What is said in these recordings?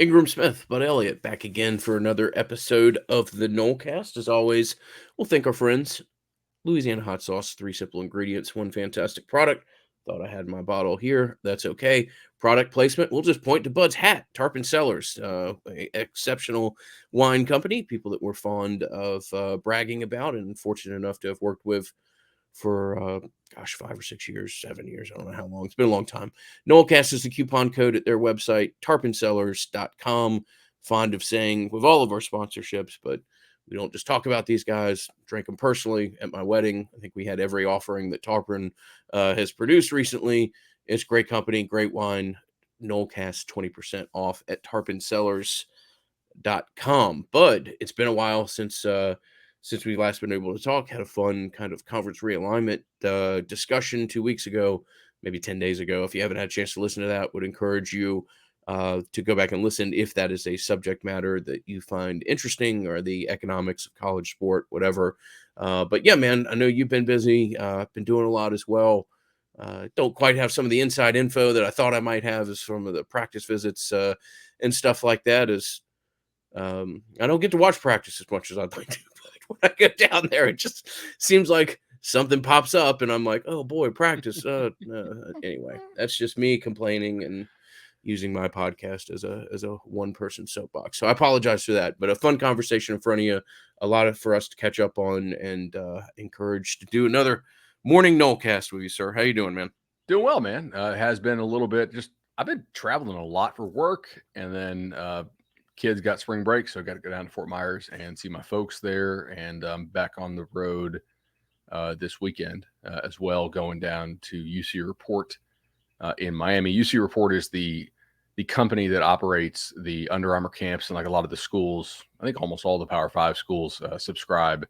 Ingram Smith, Bud Elliott, back again for another episode of the Nolecast. As always, we'll thank our friends. Louisiana hot sauce, 3 simple ingredients, 1 fantastic product. Thought I had my bottle here. That's okay. Product placement, we'll just point to Bud's hat, Tarpon Cellars, exceptional wine company, people that we're fond of bragging about and fortunate enough to have worked with for 5 or 6 years, 7 years. I don't know how long. It's been a long time. Nolecast is the coupon code at their website, tarponsellers.com. Fond of saying with all of our sponsorships, but we don't just talk about these guys. Drank them personally at my wedding. I think we had every offering that Tarpon has produced recently. It's great company, great wine. Nolecast 20% off at tarponsellers.com. Bud, it's been a while since we've last been able to talk. Had a fun kind of conference realignment discussion 2 weeks ago, maybe 10 days ago. If you haven't had a chance to listen to that, would encourage you to go back and listen if that is a subject matter that you find interesting, or the economics of college sport, whatever. But yeah, man, I know you've been busy, been doing a lot as well. Don't quite have some of the inside info that I thought I might have as some of the practice visits and stuff like that. I don't get to watch practice as much as I'd like to, but when I get down there, it just seems like something pops up and I'm like, oh boy, practice. Anyway, that's just me complaining and using my podcast as a one person soapbox. So I apologize for that, but a fun conversation in front of you, a lot for us to catch up on, and encouraged to do another morning Nolecast with you, sir. How you doing, man? Doing well, man. It has been a little bit I've been traveling a lot for work, and then kids got spring break, so I got to go down to Fort Myers and see my folks there, and back on the road this weekend as well, going down to UC Report in Miami. UC Report is the company that operates the Under Armour camps, and like a lot of the schools, I think almost all the Power 5 schools subscribe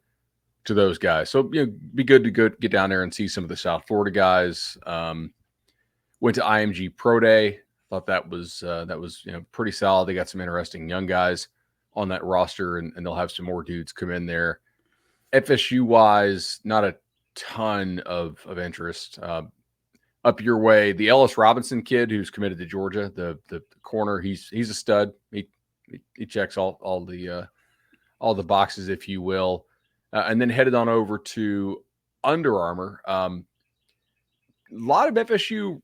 to those guys. So, be good to get down there and see some of the South Florida guys. Went to IMG Pro Day. Thought that was pretty solid. They got some interesting young guys on that roster, and they'll have some more dudes come in there. FSU wise, not a ton of interest. Up your way, the Ellis Robinson kid who's committed to Georgia, the corner, he's a stud. He checks all the boxes, if you will. And then headed on over to Under Armour. A lot of FSU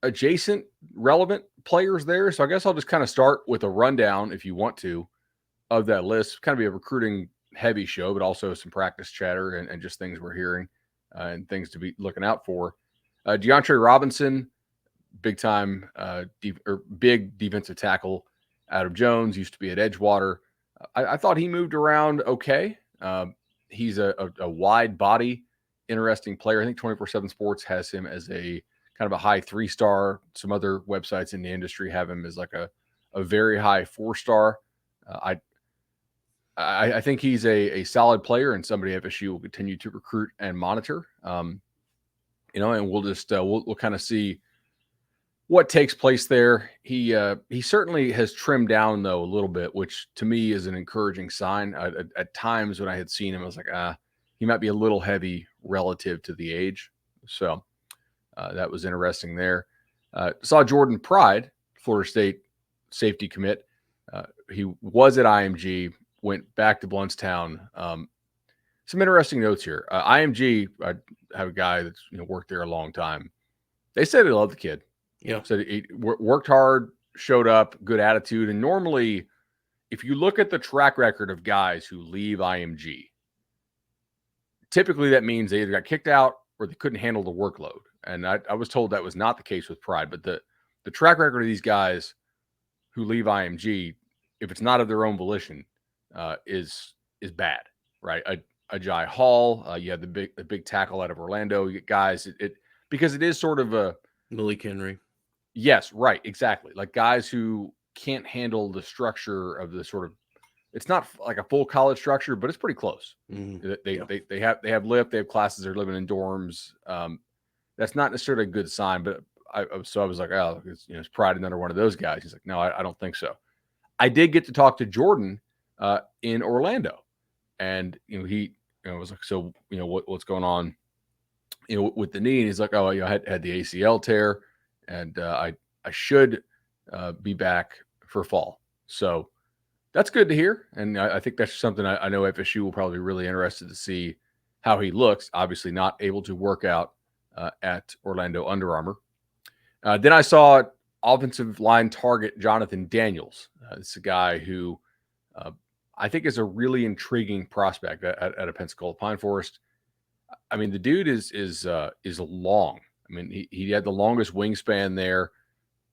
adjacent relevant players there. So I guess I'll just kind of start with a rundown, if you want to, of that list. Kind of be a recruiting heavy show, but also some practice chatter and just things we're hearing and things to be looking out for. DeAndre Robinson, big time, big defensive tackle out of Jones, used to be at Edgewater. I thought he moved around okay. He's a wide body, interesting player. I think 24/7 Sports has him as a kind of a high 3-star. Some other websites in the industry have him as like a very high 4-star. I think he's a solid player and somebody FSU will continue to recruit and monitor. And we'll just we'll kind of see what takes place there. He certainly has trimmed down though a little bit, which to me is an encouraging sign. At times when I had seen him, I was like, he might be a little heavy relative to the age. So that was interesting there. Saw Jordan Pride, Florida State safety commit. He was at IMG, went back to Bluntstown. Some interesting notes here. IMG, I have a guy that's worked there a long time. They said they loved the kid. Yeah. Said he worked hard, showed up, good attitude. And normally, if you look at the track record of guys who leave IMG, typically that means they either got kicked out or they couldn't handle the workload. And I was told that was not the case with Pride. But the track record of these guys who leave IMG, if it's not of their own volition, is bad, right? Ajay Hall, you have the big tackle out of Orlando. You get guys because it is sort of a Malik Henry. Yes, right, exactly. Like guys who can't handle the structure of the sort of. It's not like a full college structure, but it's pretty close. Mm-hmm. They have lift, they have classes, they're living in dorms. That's not necessarily a good sign, but I was like, oh, it's Pride another one of those guys. He's like, no, I don't think so. I did get to talk to Jordan in Orlando, and he was like, so what's going on with the knee? And he's like, oh, I had the ACL tear, and I should be back for fall. So that's good to hear. And I think that's something I know FSU will probably be really interested to see how he looks. Obviously, not able to work out at Orlando Under Armour. Then I saw offensive line target Jonathan Daniels. It's a guy who uh, I think is a really intriguing prospect at a Pensacola Pine Forest. I mean, the dude is long. I mean, he had the longest wingspan there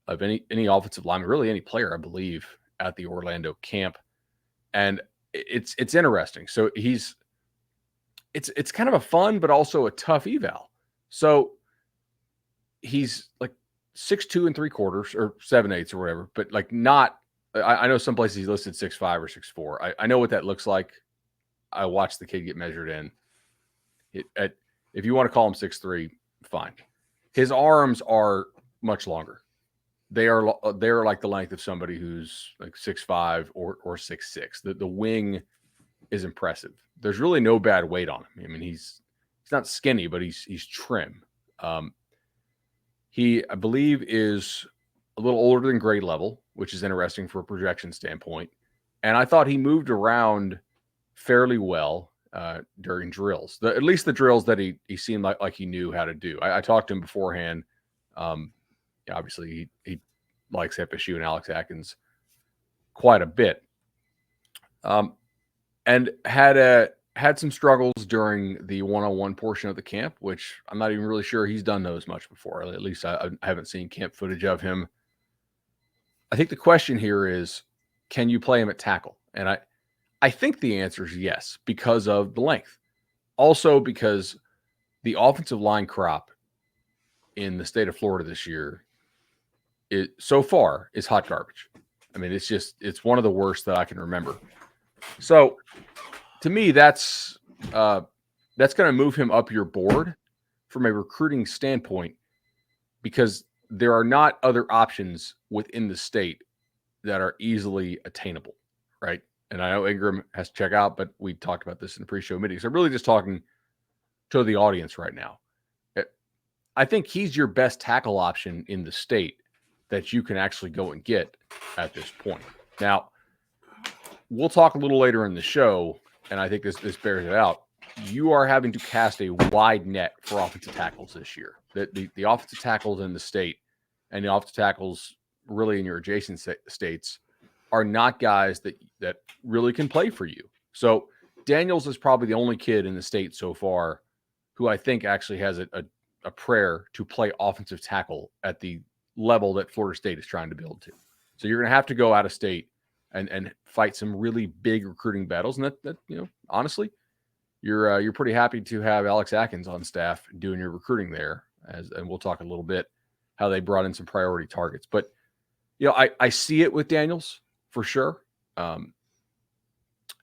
of any offensive lineman, really any player, I believe, at the Orlando camp. And it's interesting. So it's kind of a fun but also a tough eval. So he's like 6'2 3/4" or 7/8 or whatever, but like not. I know some places he's listed 6'5" or 6'4". I know what that looks like. I watched the kid get measured in. If you want to call him 6'3", fine. His arms are much longer. They're like the length of somebody who's like 6'5" or 6'6". The wing is impressive. There's really no bad weight on him. I mean, he's not skinny, but he's trim. He, I believe, is a little older than grade level, which is interesting for a projection standpoint. And I thought he moved around fairly well during drills. At least the drills that he seemed like he knew how to do. I talked to him beforehand. Obviously, he likes FSU and Alex Atkins quite a bit, and had some struggles during the one-on-one portion of the camp, which I'm not even really sure he's done those much before. At least I haven't seen camp footage of him. I think the question here is, can you play him at tackle? And I think the answer is yes, because of the length. Also because the offensive line crop in the state of Florida this year so far is hot garbage. I mean, it's one of the worst that I can remember. So to me, that's going to move him up your board from a recruiting standpoint, because there are not other options within the state that are easily attainable, right? And I know Ingram has to check out, but we talked about this in the pre-show meeting. So I'm really just talking to the audience right now. I think he's your best tackle option in the state that you can actually go and get at this point. Now, we'll talk a little later in the show, and I think this bears it out. You are having to cast a wide net for offensive tackles this year. The offensive tackles in the state and the offensive tackles really in your adjacent states are not guys that really can play for you. So Daniels is probably the only kid in the state so far who I think actually has a prayer to play offensive tackle at the level that Florida State is trying to build to. So you're going to have to go out of state and fight some really big recruiting battles. And that honestly, you're pretty happy to have Alex Atkins on staff doing your recruiting there. And we'll talk a little bit how they brought in some priority targets. But I see it with Daniels for sure. And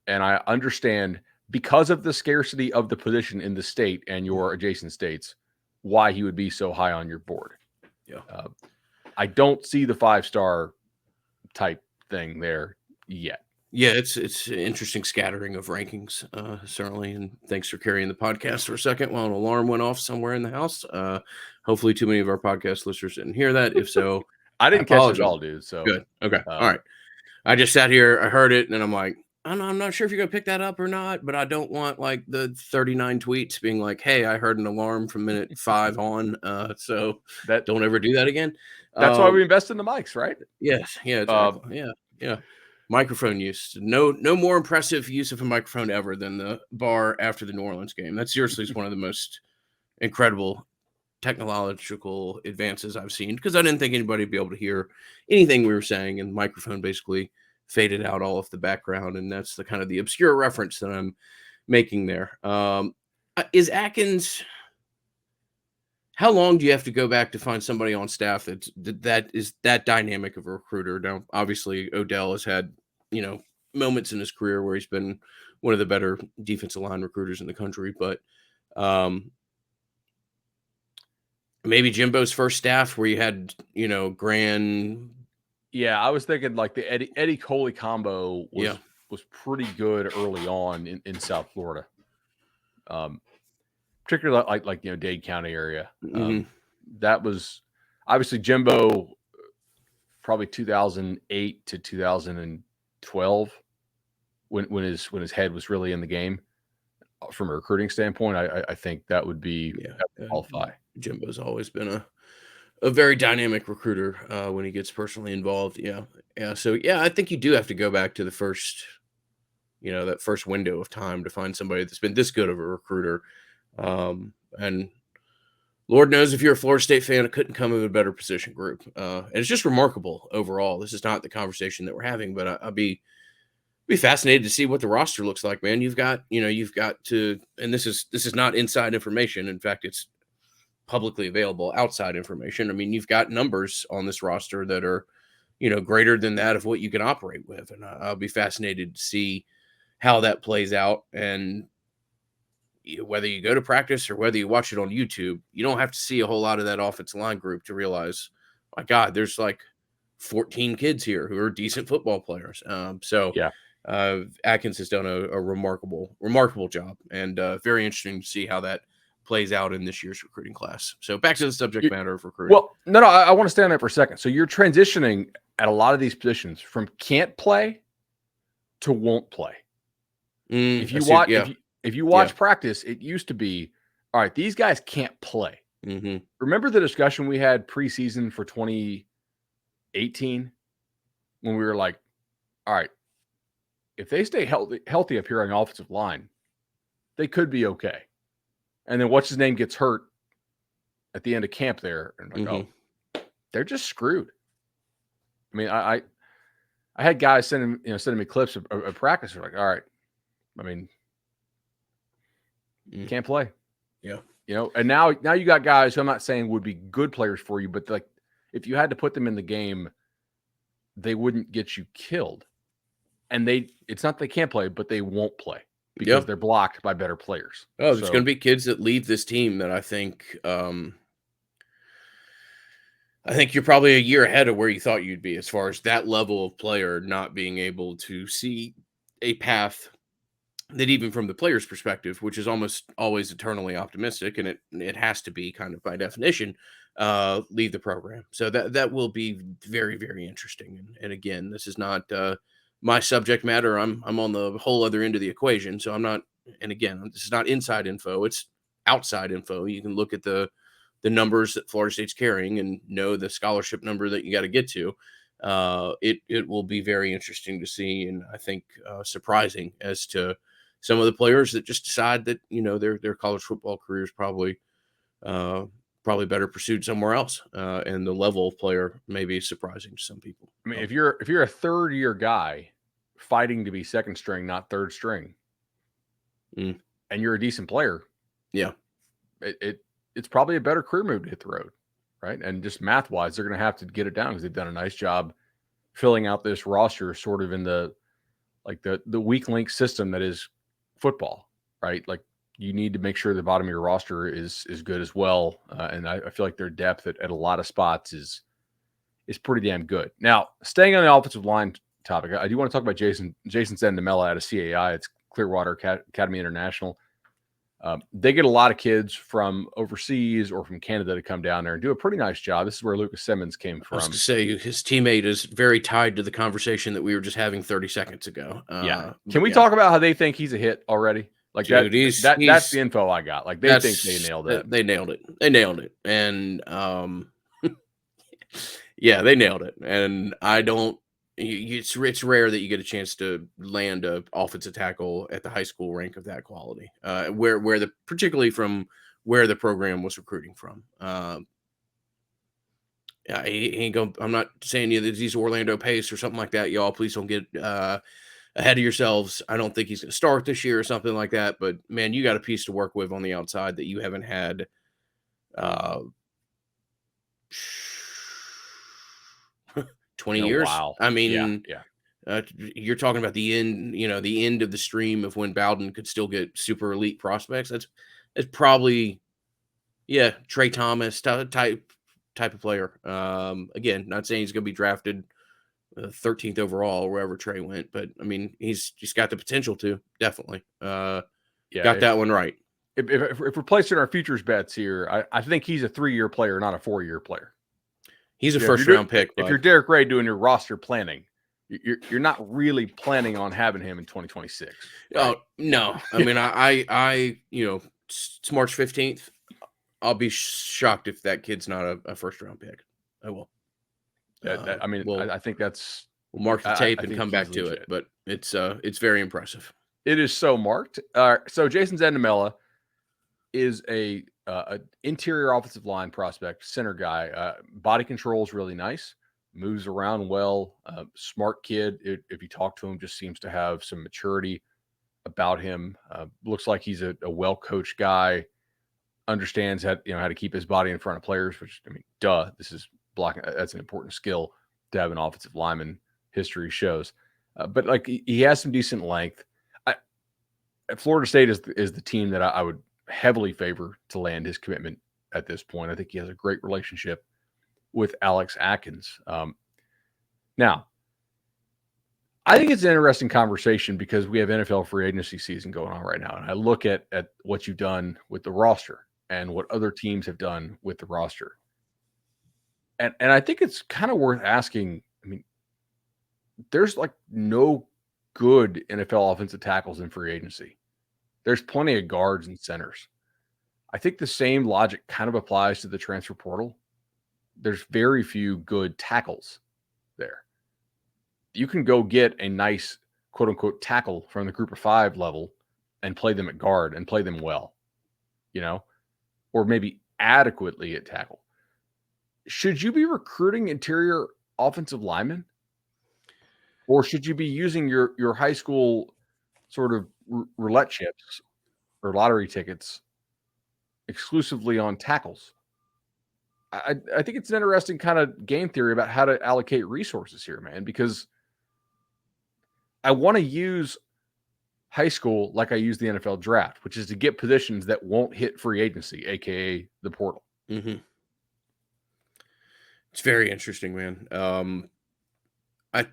I understand, because of the scarcity of the position in the state and your adjacent states, why he would be so high on your board. Yeah. I don't see the 5-star type thing there yet. Yeah, it's an interesting scattering of rankings, certainly. And thanks for carrying the podcast for a second while an alarm went off somewhere in the house. Hopefully, too many of our podcast listeners didn't hear that. If so, I didn't catch it at all, dude. So good. Okay. All right. I just sat here, I heard it, and then I'm like, I'm not sure if you're going to pick that up or not, but I don't want like the 39 tweets being like, hey, I heard an alarm from minute 5 on. So that don't ever do that again. That's why we invest in the mics, right? Yes. Yeah. Exactly. Yeah. Microphone use. No more impressive use of a microphone ever than the bar after the New Orleans game. That seriously is one of the most incredible technological advances I've seen, because I didn't think anybody would be able to hear anything we were saying, and the microphone basically faded out all of the background, and that's the kind of the obscure reference that I'm making there. Is Atkins, how long do you have to go back to find somebody on staff that is that dynamic of a recruiter? Now, obviously, Odell has had, moments in his career where he's been one of the better defensive line recruiters in the country, but maybe Jimbo's first staff where you had, Gran. Yeah, I was thinking like the Eddie Coley combo was pretty good early on in South Florida. Particularly like Dade County area. Mm-hmm. That was obviously Jimbo probably 2008 to 2012 when his head was really in the game. From a recruiting standpoint, I think that would Yeah, qualify. Jimbo's always been a very dynamic recruiter when he gets personally involved. Yeah, yeah. So yeah, I think you do have to go back to the first, that first window of time to find somebody that's been this good of a recruiter. And Lord knows if you're a Florida State fan, it couldn't come of a better position group. And it's just remarkable overall. This is not the conversation that we're having, but I'll be fascinated to see what the roster looks like, man. You've got to, and this is not inside information. In fact, it's publicly available outside information. I mean, you've got numbers on this roster that are, greater than that of what you can operate with, and I'll be fascinated to see how that plays out. And whether you go to practice or whether you watch it on YouTube, you don't have to see a whole lot of that offensive line group to realize, my God, there's like 14 kids here who are decent football players. So Yeah. Atkins has done a remarkable job, and very interesting to see how that plays out in this year's recruiting class. So back to the subject matter of recruiting. Well, no, I want to stay on that for a second. So you're transitioning at a lot of these positions from can't play to won't play. If you watch, if you watch practice, it used to be, all right, these guys can't play. Mm-hmm. Remember the discussion we had preseason for 2018 when we were like, all right, if they stay healthy up here on the offensive line, they could be okay. And then what's his name gets hurt at the end of camp there, and like, oh, they're just screwed. I mean, I had guys sending me clips of practice. They're like, all right, I mean, can't play. Yeah. And now you got guys who I'm not saying would be good players for you, but like if you had to put them in the game, they wouldn't get you killed. And it's not they can't play, but they won't play because they're blocked by better players. Oh, there's going to be kids that leave this team that I think you're probably a year ahead of where you thought you'd be as far as that level of player not being able to see a path that, even from the player's perspective, which is almost always eternally optimistic, and it has to be kind of by definition, leave the program. So that will be very, very interesting. And again, this is not my subject matter. I'm on the whole other end of the equation. So I'm not, and again, this is not inside info. It's outside info. You can look at the numbers that Florida State's carrying and know the scholarship number that you got to get to. It will be very interesting to see, and I think surprising as to some of the players that just decide that their college football career is probably better pursued somewhere else, and the level of player may be surprising to some people. I mean, if you're a third year guy fighting to be second string, not third string, and you're a decent player, it's probably a better career move to hit the road, right? And just math wise, they're going to have to get it down because they've done a nice job filling out this roster, sort of in the weak link system that is football, right? Like you need to make sure the bottom of your roster is good as well. And I feel like their depth at a lot of spots is pretty damn good. Now, staying on the offensive line topic, I do want to talk about Jason Zendamela out of CAI. It's Clearwater Academy International. They get a lot of kids from overseas or from Canada to come down there and do a pretty nice job. This is where Lucas Simmons came from. I was going to say his teammate is very tied to the conversation that we were just having 30 seconds ago. Can we talk about how they think he's a hit already? Like, dude, that's the info I got. Like they think they nailed it. They nailed it. They nailed it. And yeah, they nailed it. And I don't. It's rare that you get a chance to land a offensive tackle at the high school rank of that quality, particularly from where the program was recruiting from. Yeah, he ain't going. I'm not saying he's Orlando Pace or something like that, y'all. Please don't get ahead of yourselves. I don't think he's going to start this year or something like that. But man, you got a piece to work with on the outside that you haven't had. 20 years. Wow. I mean, yeah. You're talking about the end, the end of the stream of when Bowden could still get super elite prospects. That's probably, Trey Thomas type of player. Again, not saying he's going to be drafted 13th overall, wherever Trey went, but I mean, he's got the potential to definitely. Got that one right. If we're placing our futures bets here, I think he's a 3-year player, not a 4-year player. He's a Yeah, first round pick, if you're bud. Derek Ray doing your roster planning, you're not really planning on having him in 2026, right? Oh no, I mean, it's March 15th. I'll be shocked if that kid's not a first round pick. I will. I mean, We'll I think that's we'll mark the tape I and think come he's back to it, legit. but it's very impressive. It is so marked. So Jason Zandamela is a interior offensive line prospect, center guy. Body control is really nice. Moves around well. Smart kid. If you talk to him, just seems to have some maturity about him. Looks like he's a well coached guy. Understands how to keep his body in front of players. Which, I mean, duh. This is blocking. That's an important skill to have an offensive lineman. History shows. But like he has some decent length. I, Florida State is the team that I would heavily favor to land his commitment at this point. I think he has a great relationship with Alex Atkins. Now, I think it's an interesting conversation because we have NFL free agency season going on right now. And I look at what you've done with the roster and what other teams have done with the roster. And I think it's kind of worth asking. I mean, there's like no good NFL offensive tackles in free agency. There's plenty of guards and centers. I think the same logic kind of applies to the transfer portal. There's very few good tackles there. You can go get a nice quote unquote tackle from the group of five level and play them at guard and play them well, or maybe adequately at tackle. Should you be recruiting interior offensive linemen? Or should you be using your high school sort of roulette chips or lottery tickets exclusively on tackles? I think it's an interesting kind of game theory about how to allocate resources here, man, because I want to use high school like I use the NFL draft, which is to get positions that won't hit free agency, aka the portal. Mm-hmm. It's very interesting, man. I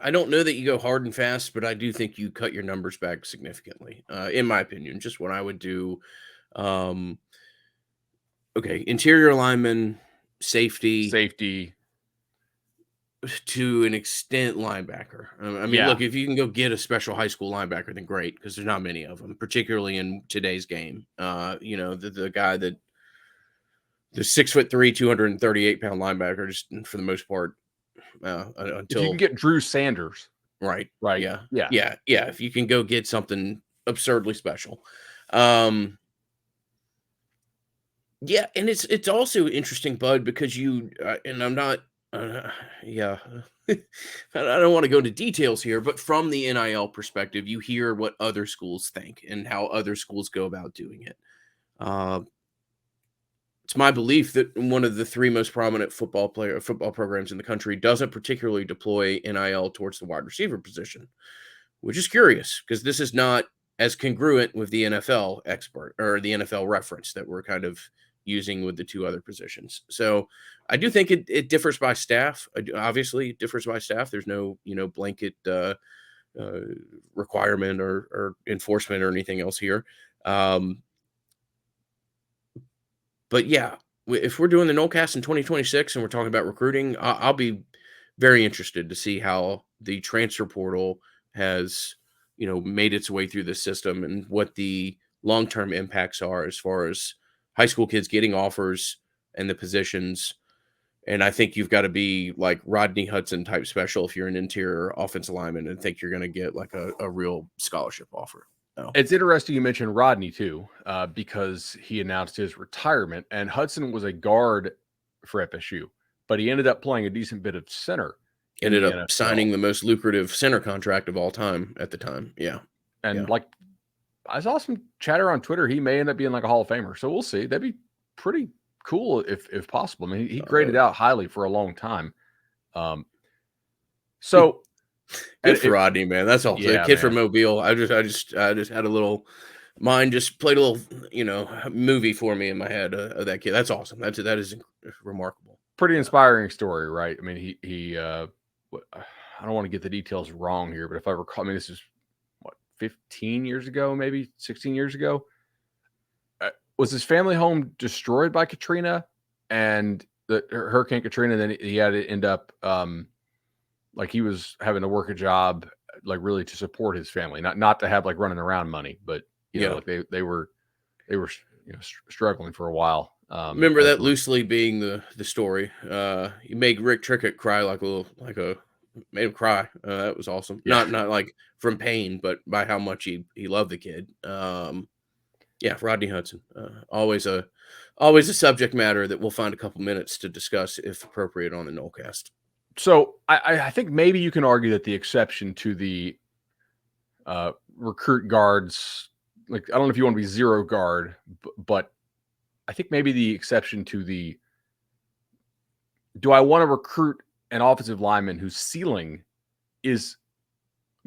I don't know that you go hard and fast, but I do think you cut your numbers back significantly. In my opinion, just what I would do. Um, okay, interior lineman, safety, Safety. to an extent, linebacker. I mean, Yeah. look, if you can go get a special high school linebacker, then great, because there's not many of them, particularly in today's game. The guy that the 6'3", 238-pound linebacker, just for the most part, If you can until get Drew Sanders, right, right? yeah, Yeah. yeah. If you can go get something absurdly special, um, yeah, and it's also interesting, Bud, because and I'm not, yeah, I don't want to go into details here, but from the NIL perspective, you hear what other schools think and how other schools go about doing it. Uh, it's my belief that one of the three most prominent football programs in the country doesn't particularly deploy NIL towards the wide receiver position, which is curious because this is not as congruent with the NFL expert or the NFL reference that we're kind of using with the two other positions. So I do think it differs by staff. Obviously, it differs by staff. There's no blanket uh, requirement or enforcement or anything else here. Um, but yeah, if we're doing the Nolecast in 2026 and we're talking about recruiting, I'll be very interested to see how the transfer portal has, made its way through the system and what the long-term impacts are as far as high school kids getting offers and the positions. And I think you've got to be like Rodney Hudson type special if you're an interior offensive lineman and think you're going to get like a real scholarship offer. No. It's interesting you mentioned Rodney too, because he announced his retirement, and Hudson was a guard for FSU, but he ended up playing a decent bit of center in Ended the up NFL. signing the most lucrative center contract of all time at the time. Yeah. And Yeah. like I saw some chatter on Twitter, he may end up being like a Hall of Famer. So we'll see. That'd be pretty cool if possible. I mean, he Uh, graded out highly for a long time. Um, so Good and for Rodney, man. That's all. The yeah, kid from man, Mobile. I just had a little mine. Just played a little, movie for me in my head of that kid. That's awesome. That is remarkable. pretty Yeah. inspiring story, right? I mean, I don't want to get the details wrong here, but if I recall, I mean, this is what 15 years ago, maybe 16 years ago. Was his family home destroyed by Katrina, and the Hurricane Katrina. Then he had to end up like he was having to work a job like really to support his family, not to have like running around money, but Yeah. like they were struggling for a while. Remember As that the loosely being the story. You made Rick Trickett cry made him cry. That was awesome. yeah. Not like from pain, but by how much he loved the kid. Yeah, Rodney Hudson. Always a subject matter that we'll find a couple minutes to discuss if appropriate on the Nolecast. So I think maybe you can argue that the exception to the recruit guards, like I don't know if you want to be zero guard, but I think maybe the exception to the do I want to recruit an offensive lineman whose ceiling is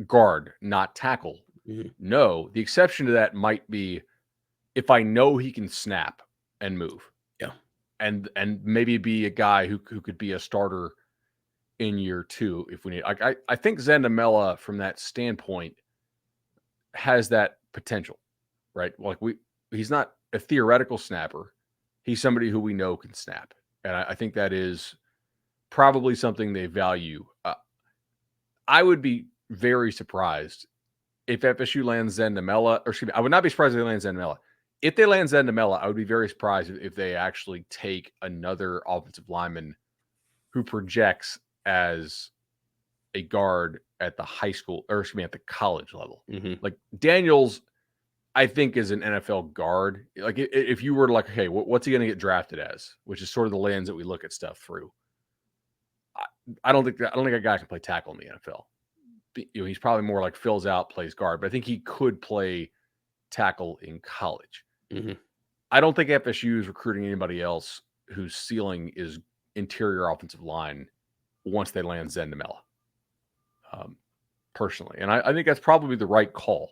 guard, not tackle? Mhm. No, the exception to that might be if I know he can snap and move, Yeah. and maybe be a guy who could be a starter in year 2 if we need. Like I think Zendamela from that standpoint has that potential, right? Like he's not a theoretical snapper. He's somebody who we know can snap, and I think that is probably something they value. I would be very surprised if FSU lands Zendamela, or excuse me, I would not be surprised if they land Zendamela. If they land Zendamela, I would be very surprised if they actually take another offensive lineman who projects as a guard at the high school, or excuse me, at the college level. Hmm. Like Daniels, I think is an NFL guard. Like if you were to like, hey, what's he going to get drafted as? Which is sort of the lens that we look at stuff through. I don't think a guy can play tackle in the NFL. He's probably more like fills out, plays guard, but I think he could play tackle in college. Hmm. I don't think FSU is recruiting anybody else whose ceiling is interior offensive line once they land Zendamela. Personally, and I think that's probably the right call.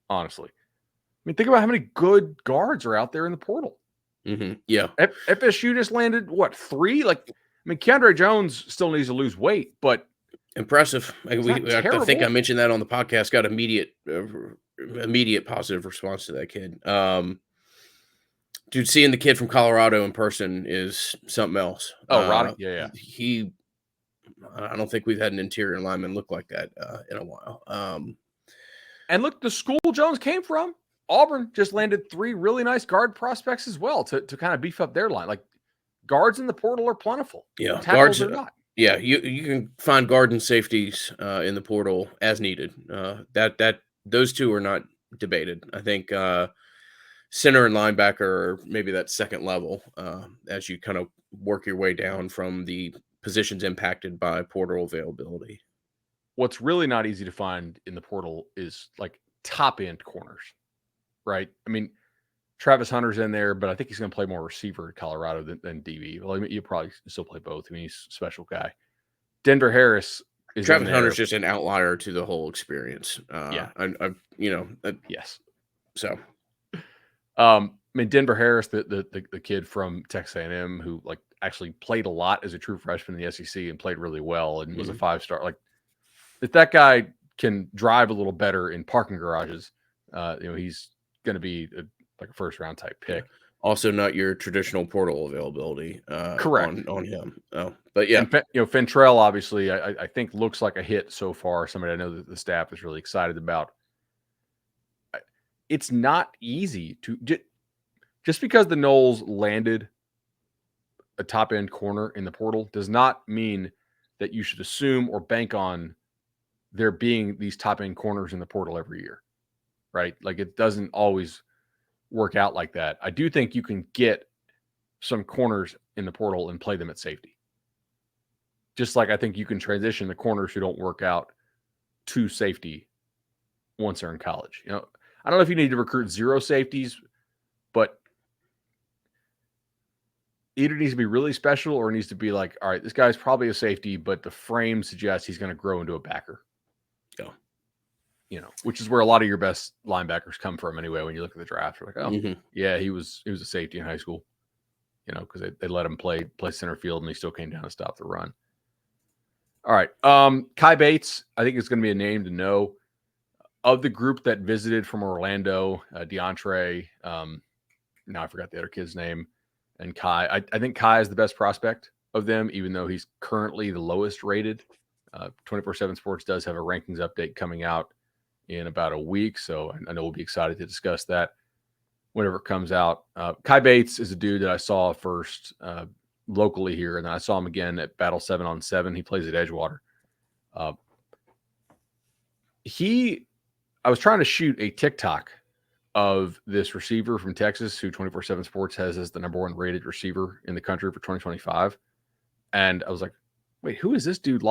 Honestly, I mean, think about how many good guards are out there in the portal. Hmm. Yeah. FSU just landed what 3? Like, I mean, Keandre Jones still needs to lose weight, but Impressive. it's not I think I terrible. mentioned that on the podcast. Got immediate positive response to that kid. Dude, seeing the kid from Colorado in person is something else. Oh, Roddy, yeah. He I don't think we've had an interior lineman look like that in a while. And look, the school Jones came from, Auburn, just landed 3 really nice guard prospects as well to kind of beef up their line. Like guards in the portal are plentiful. Yeah, Tackles are not. yeah, you can find guard and safeties in the portal as needed. That those two are not debated. I think center and linebacker are maybe that second level as you kind of work your way down from the positions impacted by portal availability. What's really not easy to find in the portal is like top end corners, right? I mean, Travis Hunter's in there, but I think he's going to play more receiver at Colorado than DB. Well, I mean, you probably still play both. I mean, he's a special guy. Denver Harris is in Travis there. Hunter's just an outlier to the whole experience. Yeah. Yes. So I mean, Denver Harris, the kid from Texas A&M who like actually played a lot as a true freshman in the SEC and played really well and was a 5-star. Like if that guy can drive a little better in parking garages, he's going to be like a first round type pick. Yeah. Also, not your traditional portal availability Correct on him. Oh, but yeah, and Fentrell obviously I think looks like a hit so far. Somebody I know that the staff is really excited about. It's not easy to just because the Noles landed a top end corner in the portal does not mean that you should assume or bank on there being these top end corners in the portal every year, right? Like it doesn't always work out like that. I do think you can get some corners in the portal and play them at safety. Just like I think you can transition the corners who don't work out to safety once they're in college. I don't know if you need to recruit 0 safeties, but either needs to be really special or needs to be like, all right, this guy's probably a safety, but the frame suggests he's going to grow into a backer. Yeah. Which is where a lot of your best linebackers come from anyway. When you look at the draft, you're like, oh, Mm-hmm. yeah, he was a safety in high school, because they let him play center field and he still came down to stop the run. All right. Kai Bates, I think it's going to be a name to know. Of the group that visited from Orlando, DeAndre, now I forgot the other kid's name, and Kai. I think Kai is the best prospect of them, even though he's currently the lowest rated. 24/7 Sports does have a rankings update coming out in about a week, so I know we'll be excited to discuss that whenever it comes out. Kai Bates is a dude that I saw first locally here, and then I saw him again at Battle 7-on-7. He plays at Edgewater. Uh, I was trying to shoot a TikTok of this receiver from Texas who 24/7 Sports has as the number one rated receiver in the country for 2025. And I was like, wait, who is this dude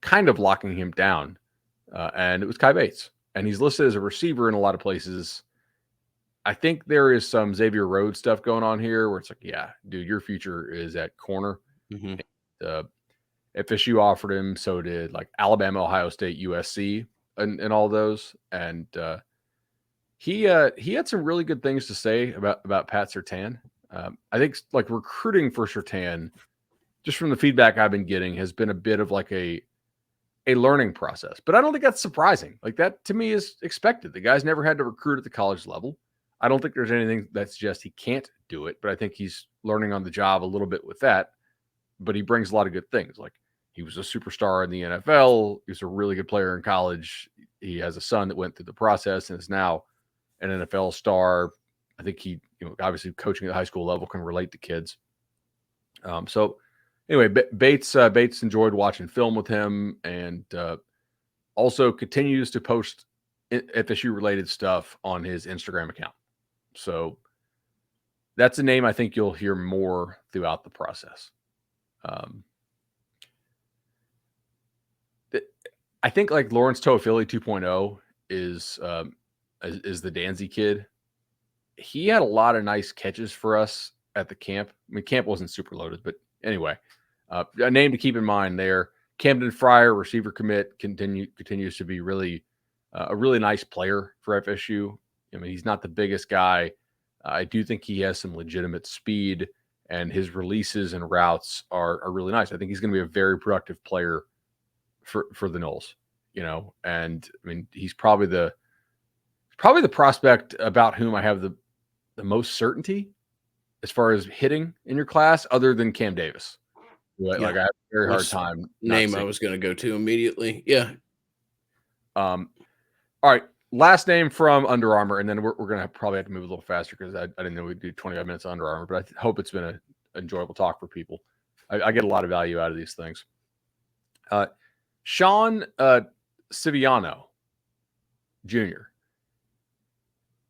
kind of locking him down? And it was Kai Bates. And he's listed as a receiver in a lot of places. I think there is some Xavier Rhodes stuff going on here where it's like, yeah, dude, your future is at corner. Mm-hmm. FSU offered him, so did like Alabama, Ohio State, USC, and all those. And he had some really good things to say about Pat Surtain. I think like recruiting for Surtain, just from the feedback I've been getting, has been a bit of like a learning process. But I don't think that's surprising. Like that to me is expected. The guy's never had to recruit at the college level. I don't think there's anything that suggests he can't do it, but I think he's learning on the job a little bit with that. But he brings a lot of good things. Like he was a superstar in the NFL. He was a really good player in college. He has a son that went through the process and is now an NFL star. I think he, obviously coaching at the high school level can relate to kids. So anyway, Bates enjoyed watching film with him, and also continues to post FSU related stuff on his Instagram account. So that's a name I think you'll hear more throughout the process. I think like Lawrence Toafili 2.0 is the Danzy kid. He had a lot of nice catches for us at the camp. I mean, camp wasn't super loaded, but anyway, a name to keep in mind there. Camden Fryer, receiver commit, continues to be really a really nice player for FSU. I mean, he's not the biggest guy. I do think he has some legitimate speed, and his releases and routes are really nice. I think he's going to be a very productive player for the Noles, and I mean, he's probably the prospect about whom I have the most certainty as far as hitting in your class, other than Cam Davis. Like I have a very hard time. Name I was going to go to immediately. Yeah. All right. Last name from Under Armour, and then we're going to probably have to move a little faster because I didn't know we'd do 25 minutes of Under Armour, but I hope it's been an enjoyable talk for people. I get a lot of value out of these things. Sean Civiano Jr.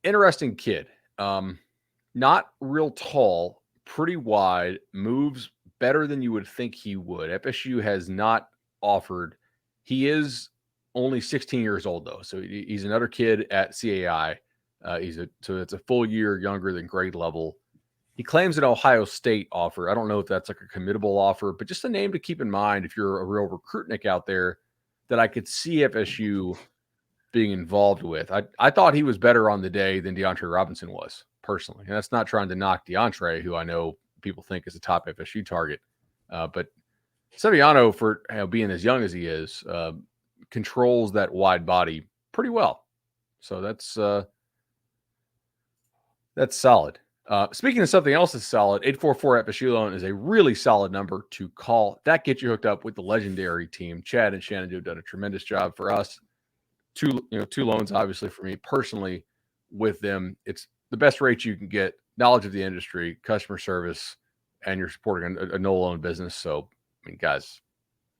Interesting kid. Not real tall, pretty wide, moves better than you would think he would. FSU has not offered. He is only 16 years old though, so he's another kid at CAI. So it's a full year younger than grade level. He claims an Ohio State offer. I don't know if that's like a committable offer, but just a name to keep in mind if you're a real recruitnik out there that I could see FSU being involved with. I thought he was better on the day than DeAndre Robinson was, personally. And that's not trying to knock DeAndre, who I know people think is a top FSU target. But Seviano, for being as young as he is, controls that wide body pretty well. So that's solid. Speaking of something else that's solid, 844 FSU loan is a really solid number to call. That gets you hooked up with the legendary team. Chad and Shannon have done a tremendous job for us. Two loans, obviously, for me personally with them. It's the best rate you can get, knowledge of the industry, customer service, and you're supporting a no-loan business. So, I mean, guys,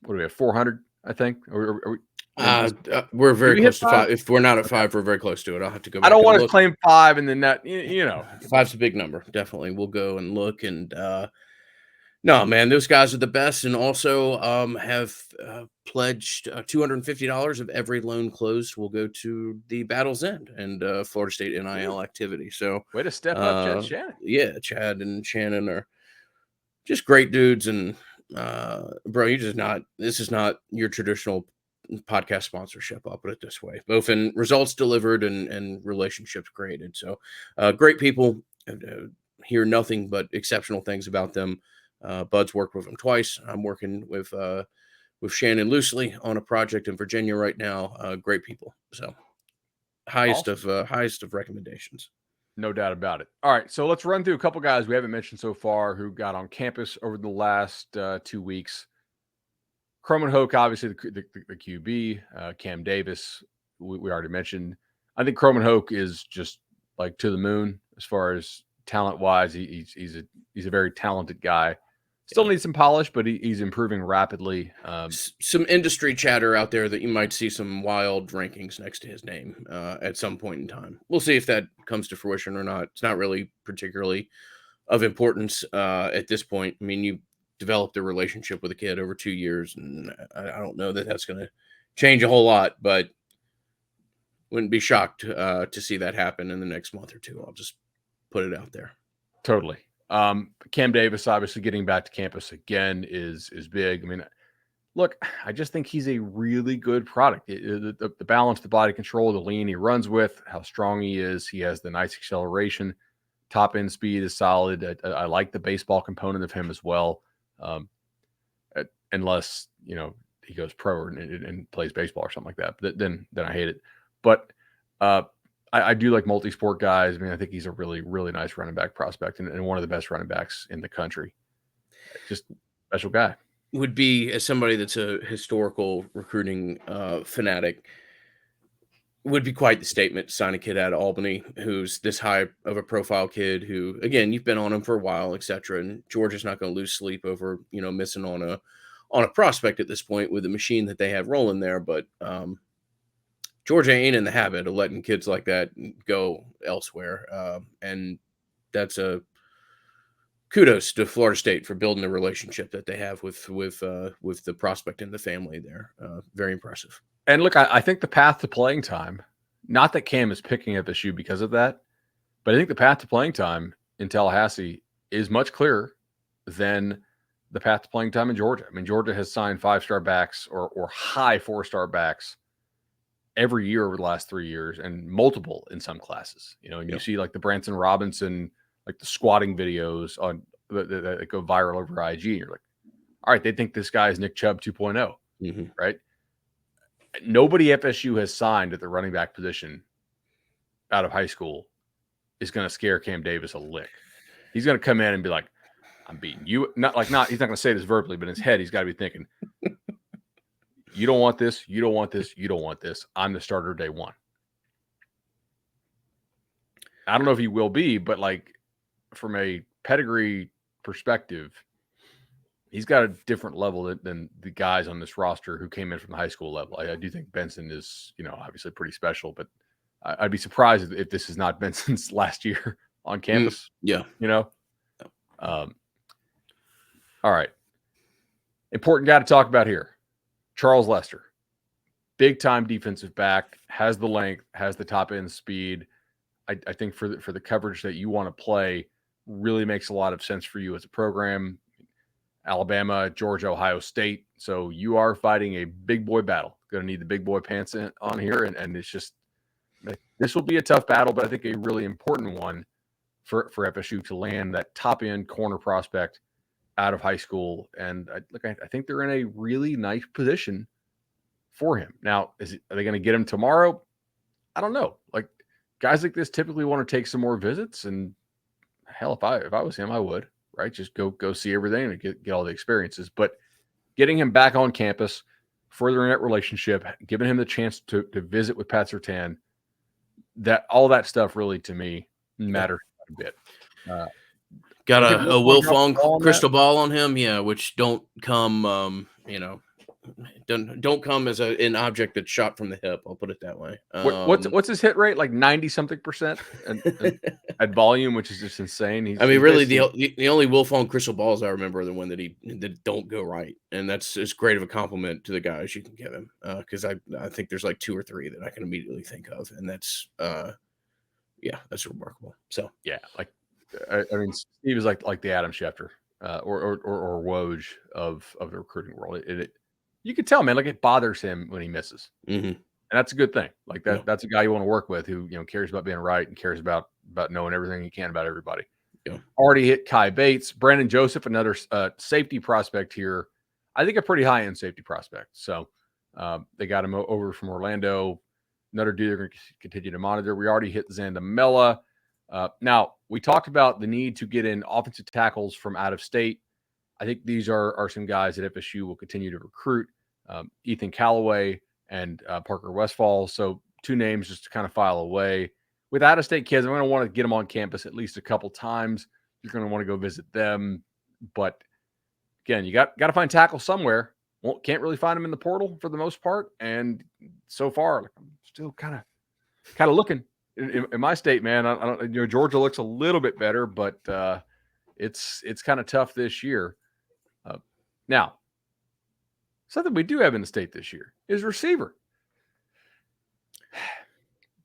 what do we have, 400, I think? We're very close to 5. If we're not at 5, we're very close to it. I'll have to go back. I don't want to claim 5 and then that, 5's a big number. Definitely. We'll go and look. And no, man, those guys are the best. And also have pledged $250 of every loan closed will go to the Battle's End and Florida State NIL activity. So way to step up, Chad Shannon. Yeah, Chad and Shannon are just great dudes. And bro, this is not your traditional podcast sponsorship. I'll put it this way, both in results delivered and relationships created. So great people. Hear nothing but exceptional things about them. Bud's worked with them twice. I'm working with Shannon loosely on a project in Virginia right now. Great people. So highest of recommendations. No doubt about it. All right, so let's run through a couple guys we haven't mentioned so far who got on campus over the last 2 weeks. Croman Hoke, obviously the QB. Cam Davis, we already mentioned. I think Croman Hoke is just like to the moon as far as talent wise. He's a very talented guy. Still Yeah. needs some polish, but he's improving rapidly. Some industry chatter out there that you might see some wild rankings next to his name at some point in time. We'll see if that comes to fruition or not. It's not really particularly of importance at this point. I mean, you developed a relationship with a kid over 2 years, and I don't know that that's going to change a whole lot, but wouldn't be shocked to see that happen in the next month or two. I'll just put it out there. Totally. Cam Davis, obviously getting back to campus again is big. I mean, look, I just think he's a really good product. The balance, the body control, the lean he runs with, how strong he is. He has the nice acceleration. Top end speed is solid. I like the baseball component of him as well. Unless, he goes pro and plays baseball or something like that. But then I hate it. But I do like multi-sport guys. I mean, I think he's a really, really nice running back prospect and one of the best running backs in the country. Just special guy. Would be, as somebody that's a historical recruiting fanatic, would be quite the statement to sign a kid out of Albany who's this high of a profile kid who, again, you've been on him for a while, etc. And Georgia's not going to lose sleep over, missing on a prospect at this point with the machine that they have rolling there. But Georgia ain't in the habit of letting kids like that go elsewhere. And that's a kudos to Florida State for building the relationship that they have with the prospect and the family there. Very impressive. And look, I think the path to playing time, not that Cam is picking up FSU because of that, but I think the path to playing time in Tallahassee is much clearer than the path to playing time in Georgia. I mean, Georgia has signed 5-star backs or high 4-star backs every year over the last 3 years, and multiple in some classes. And you see like the Branson Robinson, like the squatting videos on that go viral over IG. And you're like, all right, they think this guy is Nick Chubb 2.0, right? Nobody FSU has signed at the running back position out of high school is going to scare Cam Davis a lick. He's going to come in and be like, I'm beating you. He's not going to say this verbally, but in his head, he's got to be thinking, you don't want this. You don't want this. You don't want this. I'm the starter day one. I don't know if he will be, but like from a pedigree perspective, he's got a different level than the guys on this roster who came in from the high school level. I do think Benson is, obviously pretty special, but I'd be surprised if this is not Benson's last year on campus. Yeah. All right. Important guy to talk about here. Charles Lester. Big time defensive back, has the length, has the top end speed. I think for the coverage that you want to play really makes a lot of sense for you as a program. Alabama, Georgia, Ohio State. So you are fighting a big boy battle. Going to need the big boy pants on here. And it's just, this will be a tough battle, but I think a really important one for FSU to land that top end corner prospect out of high school. And I think they're in a really nice position for him. Now, are they going to get him tomorrow? I don't know. Like guys like this typically want to take some more visits, and hell, if I was him, I would, right? Just go see everything and get all the experiences. But getting him back on campus, furthering that relationship, giving him the chance to visit with Pat Surtain, that all that stuff really to me matters a bit. Got a Will Fong crystal ball on him, yeah, which don't come, don't come as an object that's shot from the hip. I'll put it that way. What's his hit rate? Like 90-something% at volume, which is just insane. Really, the only Will Fong crystal balls I remember are the one that don't go right, and that's as great of a compliment to the guys you can give him. Because I think there's like 2 or 3 that I can immediately think of, and that's that's remarkable. So yeah, like. I mean, Steve is like the Adam Schefter or Woj of the recruiting world. You can tell, man, like it bothers him when he misses, and that's a good thing. Like that, that's a guy you want to work with who cares about being right and cares about knowing everything he can about everybody. Yeah. Already hit Kai Bates, Brandon Joseph, another safety prospect here. I think a pretty high end safety prospect. So they got him over from Orlando. Another dude they're going to continue to monitor. We already hit Zandamela. Now, we talked about the need to get in offensive tackles from out of state. I think these are some guys that FSU will continue to recruit. Ethan Callaway and Parker Westfall. So 2 names just to kind of file away. With out-of-state kids, I'm going to want to get them on campus at least a couple times. You're going to want to go visit them. But again, you got to find tackle somewhere. Well, can't really find them in the portal for the most part. And so far, I'm still kind of looking in my state, man. I don't, Georgia looks a little bit better, but it's kind of tough this year. Now, something we do have in the state this year is receiver.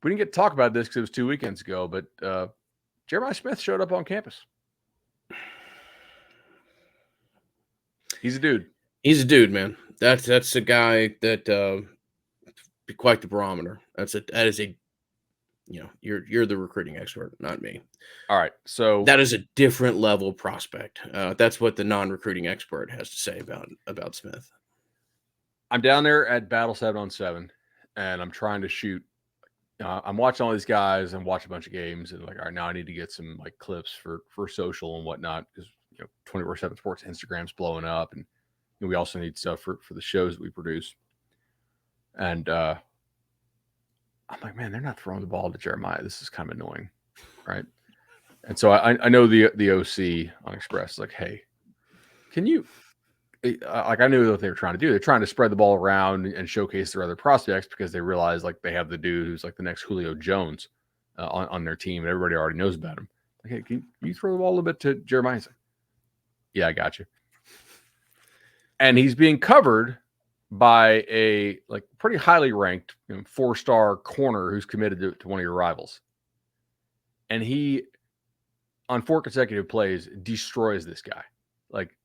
We didn't get to talk about this because it was 2 weekends ago, but Jeremiah Smith showed up on campus. He's a dude. He's a dude, man. That's a guy that be quite the barometer. That is a you're the recruiting expert, not me. All right, so that is a different level prospect. That's what the non-recruiting expert has to say about Smith. I'm down there at Battle 7-on-7, and I'm trying to shoot. I'm watching all these guys and watch a bunch of games, and like, all right, now I need to get some like clips for social and whatnot because 24/7 Sports Instagram's blowing up, and we also need stuff for the shows that we produce. And I'm like, man, they're not throwing the ball to Jeremiah. This is kind of annoying, right? And so I know the OC on Express is like, hey, can you? Like I knew what they were trying to do. They're trying to spread the ball around and showcase their other prospects because they realize like they have the dude who's like the next Julio Jones on their team, and everybody already knows about him. Like, hey, can you throw the ball a little bit to Jeremiah? Like, yeah, I got you. And he's being covered by a like pretty highly ranked 4-star corner who's committed to one of your rivals. And he, on 4 consecutive plays, destroys this guy. Like,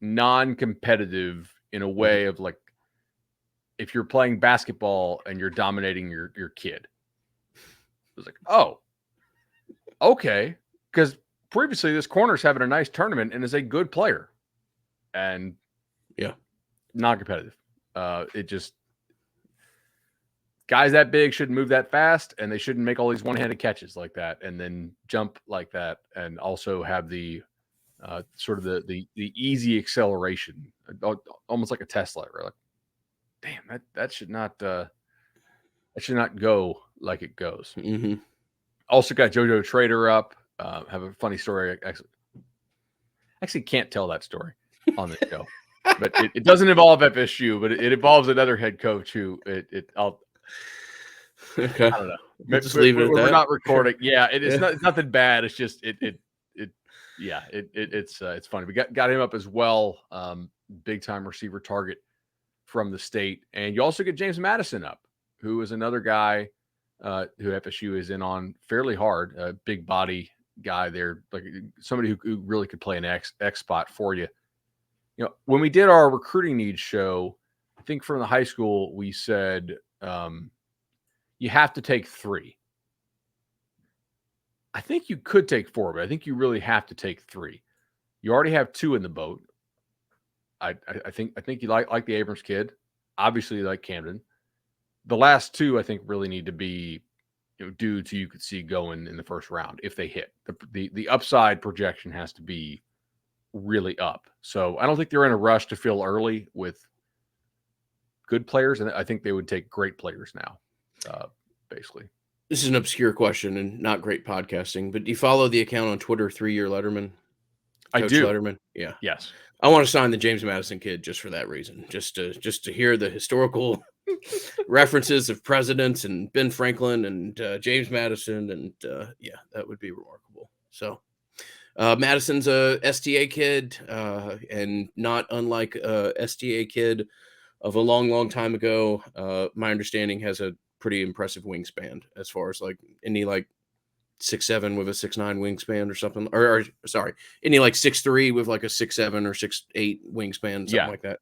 non-competitive in a way of like if you're playing basketball and you're dominating your kid. It was like, oh, okay. Because previously this corner's having a nice tournament and is a good player. And yeah, non-competitive. It just guys that big shouldn't move that fast, and they shouldn't make all these one-handed catches like that and then jump like that and also have the sort of the easy acceleration, almost like a Tesla, right? Like, damn, that should not go like it goes. Mm-hmm. Also got JoJo Trader up. Have a funny story. Actually can't tell that story on the show, but it doesn't involve FSU, but it involves another head coach who I'll. Okay. I don't know. We'll just leave it at that. We're not recording. Yeah, it's nothing bad. It's just it's funny. We got him up as well. Big time receiver target from the state. And you also get James Madison up, who is another guy who FSU is in on fairly hard. A big body guy there, like somebody who really could play an X spot for you. When we did our recruiting needs show, I think from the high school, we said you have to take 3. I think you could take 4, but I think you really have to take 3. You already have 2 in the boat. I think you like the Abrams kid. Obviously, you like Camden. The last 2, I think, really need to be dudes who you could see going in the first round if they hit. The upside projection has to be really up. So I don't think they're in a rush to fill early with good players, and I think they would take great players now, basically. This is an obscure question and not great podcasting, but do you follow the account on Twitter, 3-Year Letterman? Coach I do. Letterman? Yeah. Yes. I want to sign the James Madison kid just for that reason, just to hear the historical references of presidents and Ben Franklin and James Madison, and yeah, that would be remarkable. So Madison's a STA kid, and not unlike a STA kid of a long time ago. My understanding has a pretty impressive wingspan as far as like any like 6'7" with a 6'9" wingspan or something, or sorry, any like 6'3" with like a 6'7" or 6'8" wingspan, something like that.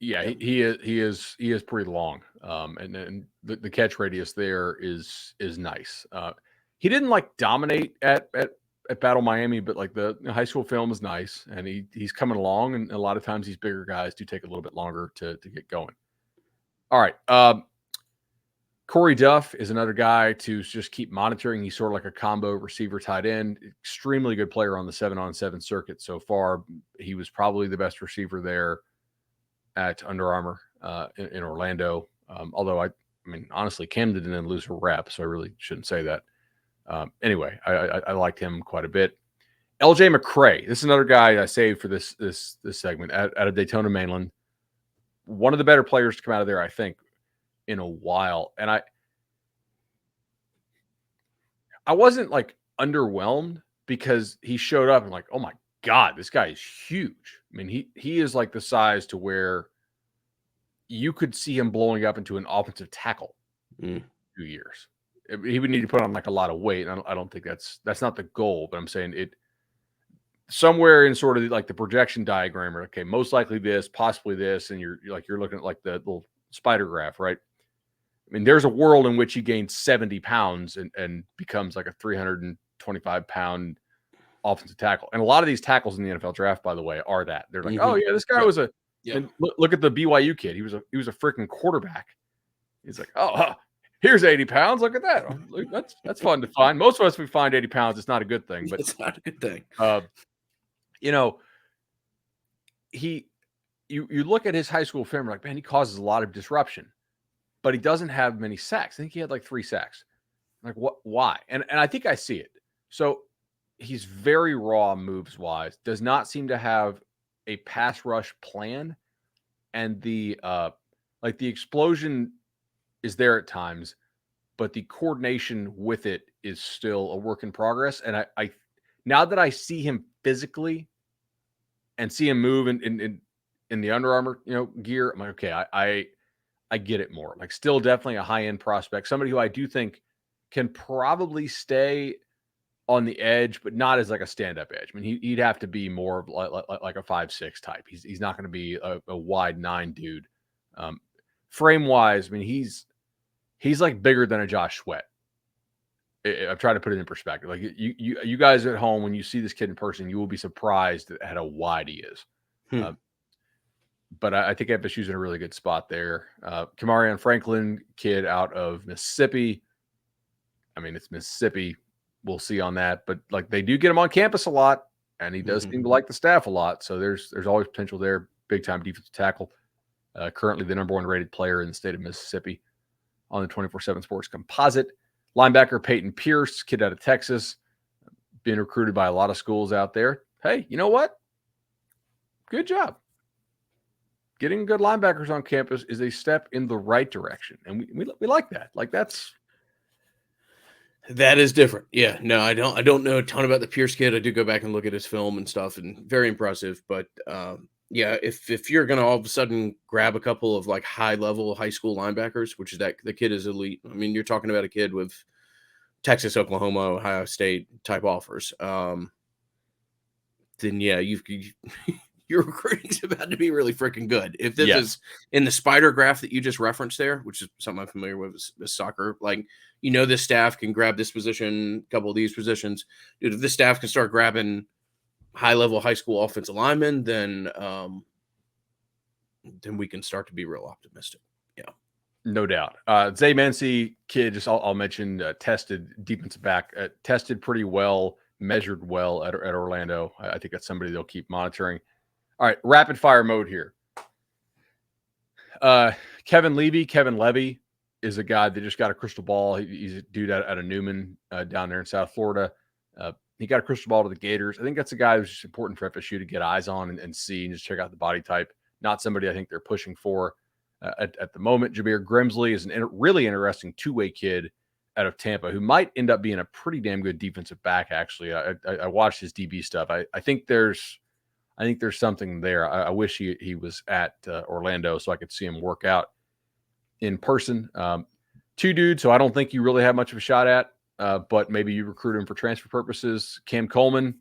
Yeah. He is pretty long. And the catch radius there is nice. He didn't like dominate at Battle Miami, but like the high school film is nice, and he's coming along, and a lot of times these bigger guys do take a little bit longer to get going. All right. Corey Duff is another guy to just keep monitoring. He's sort of like a combo receiver tight end, extremely good player on the 7-on-7 circuit so far. He was probably the best receiver there at Under Armour in Orlando. Although I mean, honestly, Cam didn't lose a rep, so I really shouldn't say that. Anyway, I liked him quite a bit. LJ McCray, this is another guy I saved for this segment out of Daytona Mainland. One of the better players to come out of there, I think, in a while. And I wasn't like underwhelmed because he showed up and like, oh my God, this guy is huge. I mean, he is like the size to where you could see him blowing up into an offensive tackle in 2 years. He would need to put on like a lot of weight. I don't think that's not the goal, but I'm saying it somewhere in sort of like the projection diagram, or okay, most likely this, possibly this, and you're looking at like the little spider graph, right? I mean, there's a world in which he gains 70 pounds and becomes like a 325-pound offensive tackle. And a lot of these tackles in the NFL draft, by the way, are that. They're like, oh yeah, this guy was a. Yeah. And look at the BYU kid. He was a freaking quarterback. He's like, oh, here's 80 pounds. Look at that. That's fun to find. Most of us, we find 80 pounds. It's not a good thing, but it's not a good thing. You know, you look at his high school film, like, man, he causes a lot of disruption, but he doesn't have many sacks. I think he had like 3 sacks. Like, what? Why? And I think I see it. So he's very raw moves wise. Does not seem to have a pass rush plan, and the explosion is there at times, but the coordination with it is still a work in progress. And I now that I see him physically and see him move in the Under Armour, gear, I'm like, okay, I get it more. Like, still definitely a high end prospect, somebody who I do think can probably stay on the edge, but not as like a stand up edge. I mean, he'd have to be more of like a 5'6" type. He's not going to be a wide 9 dude. Frame wise, I mean, he's like bigger than a Josh Sweat. I've tried to put it in perspective. Like, you guys at home, when you see this kid in person, you will be surprised at how wide he is. But I think FSU's in a really good spot there. Kamarion Franklin, kid out of Mississippi. I mean, it's Mississippi. We'll see on that. But like, they do get him on campus a lot, and he does seem to like the staff a lot. So there's always potential there. Big time defensive tackle. Currently the number 1 rated player in the state of Mississippi on the 24/7 Sports composite. Linebacker Peyton Pierce, kid out of Texas, being recruited by a lot of schools out there. Hey, you know what? Good job. Getting good linebackers on campus is a step in the right direction, and we like that. Like, that is different. Yeah, no, I don't know a ton about the Pierce kid. I do go back and look at his film and stuff, and very impressive. But yeah, if you're gonna all of a sudden grab a couple of like high level high school linebackers, which is that the kid is elite. I mean, you're talking about a kid with Texas, Oklahoma, Ohio State type offers. Then yeah, your recruiting's about to be really freaking good. If this is in the spider graph that you just referenced there, which is something I'm familiar with soccer, like, this staff can grab this position, a couple of these positions. Dude, if this staff can start grabbing high-level high school offensive linemen, then we can start to be real optimistic. Yeah. No doubt. Zay Mency, kid, just I'll mention, tested defensive back, tested pretty well, measured well at Orlando. I think that's somebody they'll keep monitoring. All right, rapid fire mode here. Kevin Levy is a guy that just got a crystal ball. He's a dude out of Newman down there in South Florida. He got a crystal ball to the Gators. I think that's a guy who's just important for FSU to get eyes on and see and just check out the body type. Not somebody I think they're pushing for at the moment. Jameer Grimsley is a really interesting two-way kid out of Tampa who might end up being a pretty damn good defensive back, actually. I watched his DB stuff. I think there's something there. I wish he was at Orlando so I could see him work out in person. 2 dudes, so I don't think you really have much of a shot at, but maybe you recruit him for transfer purposes. Cam Coleman,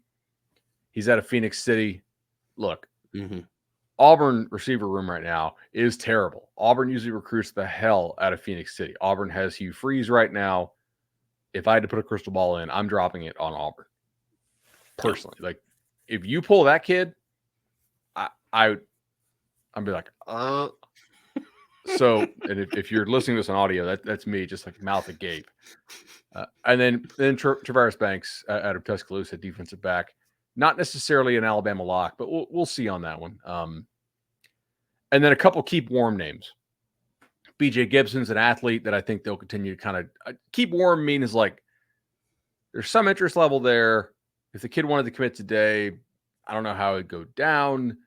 he's out of Phoenix City. Look, Auburn receiver room right now is terrible. Auburn usually recruits the hell out of Phoenix City. Auburn has Hugh Freeze right now. If I had to put a crystal ball in, I'm dropping it on Auburn. Personally, like, if you pull that kid, I'd be like, So, and if you're listening to this on audio, that's me, just like mouth agape. And then Travaris Banks out of Tuscaloosa, defensive back, not necessarily an Alabama lock, but we'll see on that one. And then a couple keep warm names. BJ Gibson's an athlete that I think they'll continue to kind of keep warm. Means like there's some interest level there. If the kid wanted to commit today, I don't know how it'd go down.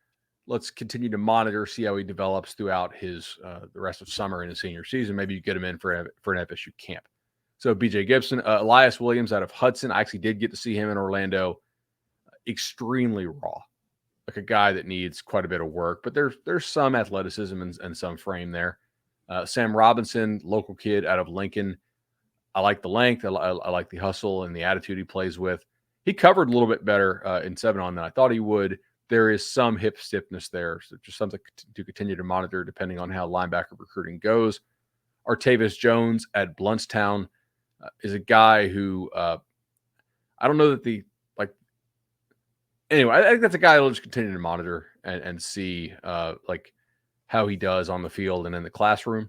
Let's continue to monitor, see how he develops throughout his the rest of summer and his senior season. Maybe you get him in for an FSU camp. So BJ Gibson, Elias Williams out of Hudson. I actually did get to see him in Orlando. Extremely raw, like a guy that needs quite a bit of work, but there's some athleticism and some frame there. Sam Robinson, local kid out of Lincoln. I like the length. I like the hustle and the attitude he plays with. He covered a little bit better in 7-on than I thought he would. There is some hip stiffness there, so just something to continue to monitor depending on how linebacker recruiting goes. Artavis Jones at Bluntstown is a guy who I don't know that the like. Anyway, I think that's a guy who'll just continue to monitor and see like how he does on the field and in the classroom.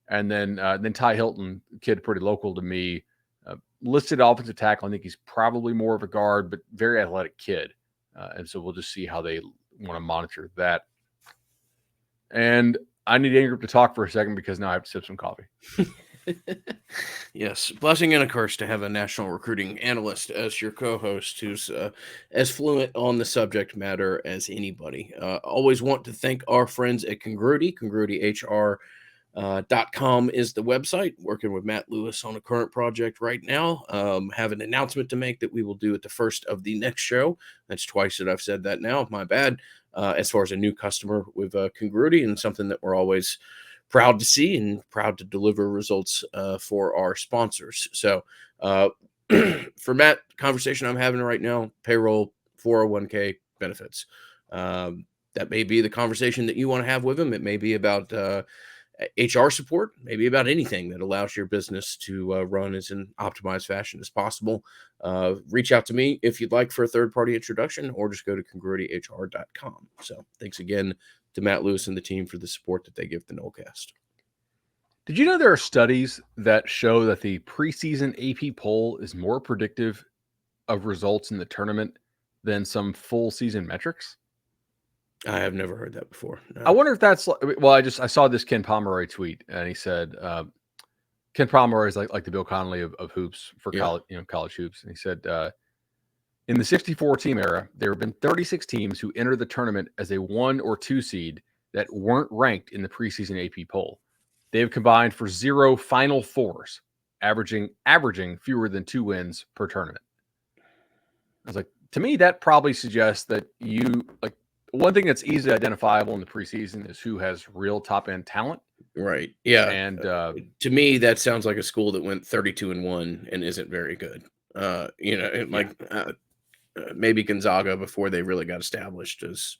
And then Ty Hilton, kid pretty local to me, listed offensive tackle. I think he's probably more of a guard, but very athletic kid. And so we'll just see how they want to monitor that. And I need Ingram to talk for a second because now I have to sip some coffee. Yes, blessing and a curse to have a national recruiting analyst as your co-host who's as fluent on the subject matter as anybody. Always want to thank our friends at congruityhr.com is the website. Working with Matt Lewis on a current project right now. Have an announcement to make that we will do at the first of the next show. That's twice that I've said that now. My bad. As far as a new customer with Congruity, and something that we're always proud to see and proud to deliver results for our sponsors. So for Matt, conversation I'm having right now, payroll, 401k, benefits. That may be the conversation that you want to have with him. It may be about HR support, maybe about anything that allows your business to run as an optimized fashion as possible. Reach out to me if you'd like for a third-party introduction, or just go to congruityhr.com. So thanks again to Matt Lewis and the team for the support that they give the Nolecast. Did you know there are studies that show that the preseason AP poll is more predictive of results in the tournament than some full season metrics? I have never heard that before. No. I wonder if that's well. I saw this Ken Pomeroy tweet, and he said Ken Pomeroy is like the Bill Connolly of hoops for college hoops, and he said in the 64 team era, there have been 36 teams who entered the tournament as a 1 or 2 seed that weren't ranked in the preseason AP poll. They have combined for 0 Final Fours, averaging fewer than 2 wins per tournament. I was like, to me, that probably suggests that you like. One thing that's easily identifiable in the preseason is who has real top end talent. Right. Yeah. And to me, that sounds like a school that went 32-1 and isn't very good. Maybe Gonzaga before they really got established as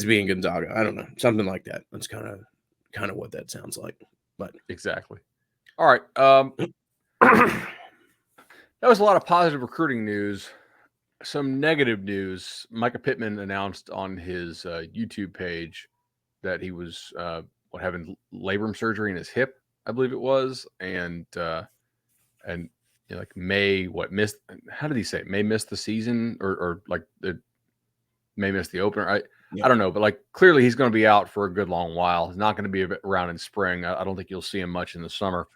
being Gonzaga. I don't know, something like that. That's kind of what that sounds like. But exactly. All right. That was a lot of positive recruiting news. Some negative news. Micah Pittman announced on his YouTube page that he was having labrum surgery in his hip, I believe it was, and like missed. How did he say it? May miss the season or like may miss the opener. I don't know, but like clearly he's going to be out for a good long while. He's not going to be around in spring. I don't think you'll see him much in the summer.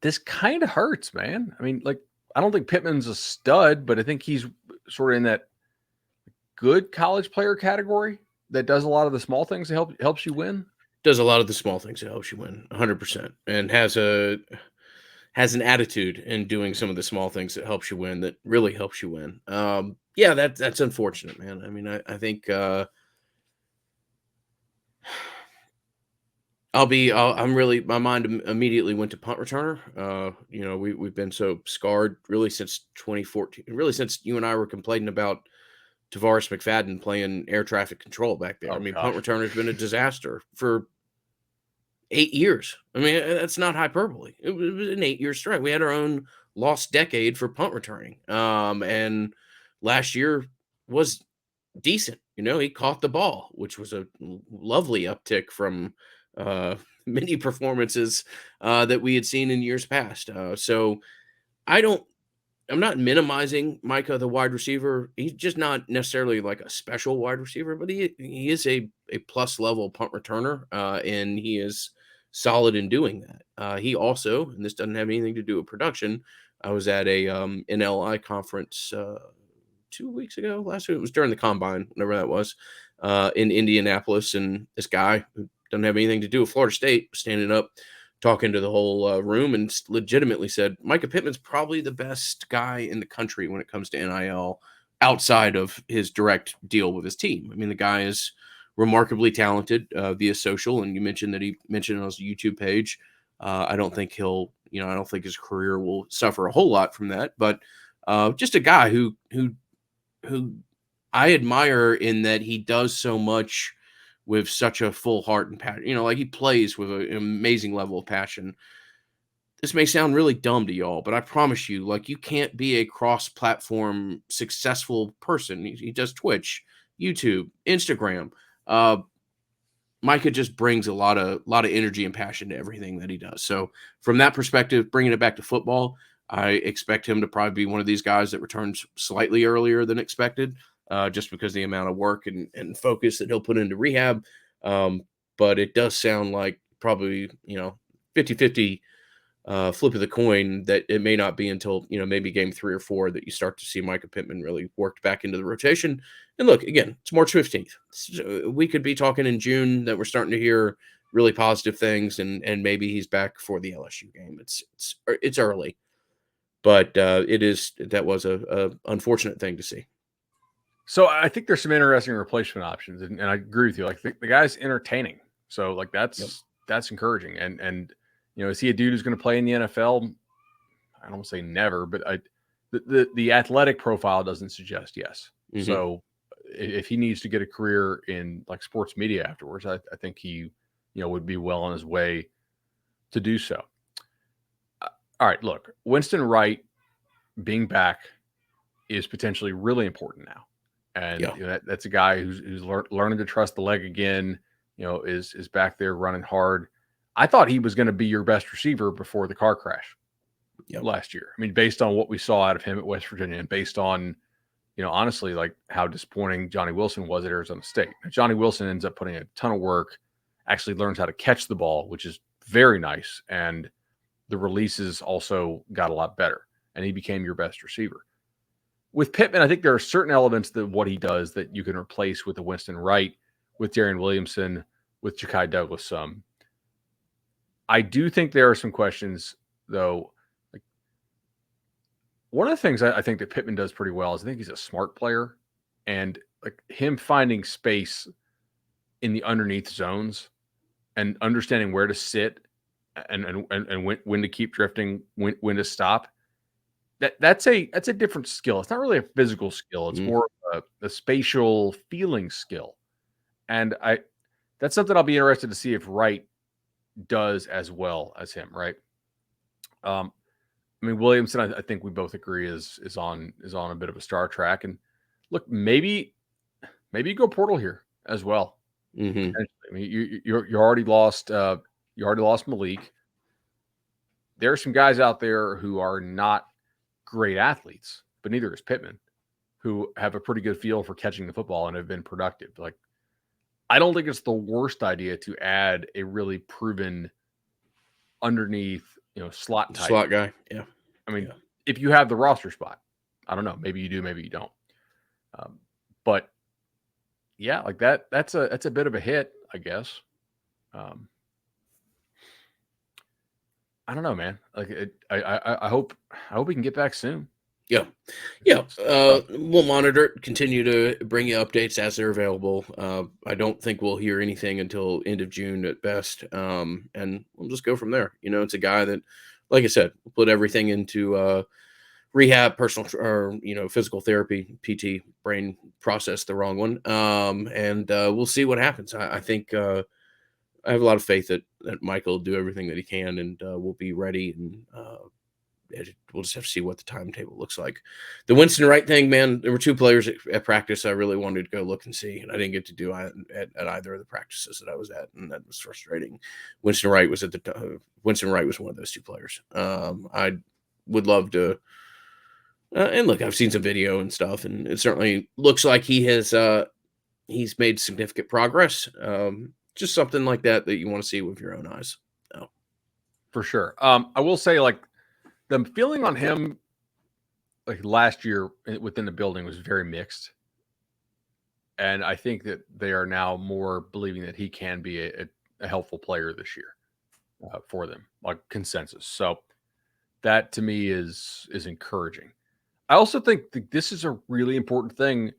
This kind of hurts, man. I mean, like, I don't think Pittman's a stud, but I think he's sort of in that good college player category that does a lot of the small things that helps you win. Does a lot of the small things that helps you win, 100%, and has an attitude in doing some of the small things that helps you win, that really helps you win. Yeah, that's unfortunate, man. I mean, I think my mind immediately went to punt returner. We've been so scarred really since 2014, really since you and I were complaining about Tavares McFadden playing air traffic control back there. Punt returner's been a disaster for 8 years. I mean, that's not hyperbole. It was an 8-year stretch. We had our own lost decade for punt returning. And last year was decent. He caught the ball, which was a lovely uptick from uh, many performances that we had seen in years past. So I don't. I'm not minimizing Micah, the wide receiver. He's just not necessarily like a special wide receiver, but he is a plus level punt returner, and he is solid in doing that. He also, and this doesn't have anything to do with production. I was at a NLI conference 2 weeks ago. Last week it was during the combine, whenever that was, in Indianapolis, and this guy who doesn't have anything to do with Florida State was standing up talking to the whole room and legitimately said Micah Pittman's probably the best guy in the country when it comes to NIL outside of his direct deal with his team. I mean, the guy is remarkably talented via social, and you mentioned that he mentioned on his YouTube page. I don't think I don't think his career will suffer a whole lot from that, but just a guy who I admire in that he does so much with such a full heart and passion. Like he plays with an amazing level of passion. This may sound really dumb to y'all, but I promise you, like you can't be a cross-platform successful person. He does Twitch, YouTube, Instagram. Uh, Micah just brings a lot of energy and passion to everything that he does. So from that perspective, bringing it back to football, I expect him to probably be one of these guys that returns slightly earlier than expected, just because the amount of work and focus that he'll put into rehab. Um, but it does sound like probably 50-50 flip of the coin that it may not be until maybe game 3 or 4 that you start to see Micah Pittman really worked back into the rotation. And look, again, it's March 15th. We could be talking in June that we're starting to hear really positive things, and maybe he's back for the LSU game. It's early, but that was a unfortunate thing to see. So I think there's some interesting replacement options, and I agree with you. Like the guy's entertaining, so like Yep. that's encouraging. And is he a dude who's going to play in the NFL? I don't want to say never, but the athletic profile doesn't suggest yes. Hmm. So if he needs to get a career in like sports media afterwards, I think he would be well on his way to do so. All right, look, Winston Wright being back is potentially really important now. And Yeah. that's a guy who's learning to trust the leg again. Is back there running hard. I thought he was going to be your best receiver before the car crash Yep. last year. I mean, based on what we saw out of him at West Virginia, and based on honestly, like how disappointing Johnny Wilson was at Arizona State. Now, Johnny Wilson ends up putting a ton of work, actually learns how to catch the ball, which is very nice, and the releases also got a lot better, and he became your best receiver. With Pittman, I think there are certain elements that what he does that you can replace with a Winston Wright, with Darian Williamson, with Ja'Kai Douglas some. I do think there are some questions, though. Like one of the things I think that Pittman does pretty well is I think he's a smart player, and like him finding space in the underneath zones and understanding where to sit and when to keep drifting, when to stop. That's a different skill. It's not really a physical skill. It's Mm. more of a spatial feeling skill. And that's something I'll be interested to see if Wright does as well as him, right? Um, I mean Williamson, I think we both agree is on a bit of a star track. And look, maybe you go portal here as well. Hmm. Potentially. I mean, you already lost Malik. There are some guys out there who are not great athletes, but neither is Pittman, who have a pretty good feel for catching the football and have been productive. Like, I don't think it's the worst idea to add a really proven underneath, slot type. Slot guy. Yeah. I mean, Yeah. if you have the roster spot, I don't know. Maybe you do, maybe you don't. Um, but yeah, like that's a bit of a hit, I guess. Um, I don't know, man. Like, I hope we can get back soon. Yeah. Yeah. It's tough. We'll monitor it, continue to bring you updates as they're available. I don't think we'll hear anything until end of June at best. And we'll just go from there. It's a guy that, like I said, put everything into rehab, or physical therapy, PT, brain process the wrong one. And we'll see what happens. I think I have a lot of faith that Michael will do everything that he can, and will be ready and we'll just have to see what the timetable looks like. The Winston Wright thing, man, there were two players at practice I really wanted to go look and see, and I didn't get to do at either of the practices that I was at, and that was frustrating. Winston Wright was Winston Wright was one of those two players. I would love to. And look, I've seen some video and stuff, and it certainly looks like he's made significant progress. Just something like that you want to see with your own eyes. Oh. For sure. I will say, like, the feeling on him, like last year within the building, was very mixed, and I think that they are now more believing that he can be a helpful player this year for them, like consensus. So that to me is encouraging. I also think that this is a really important thing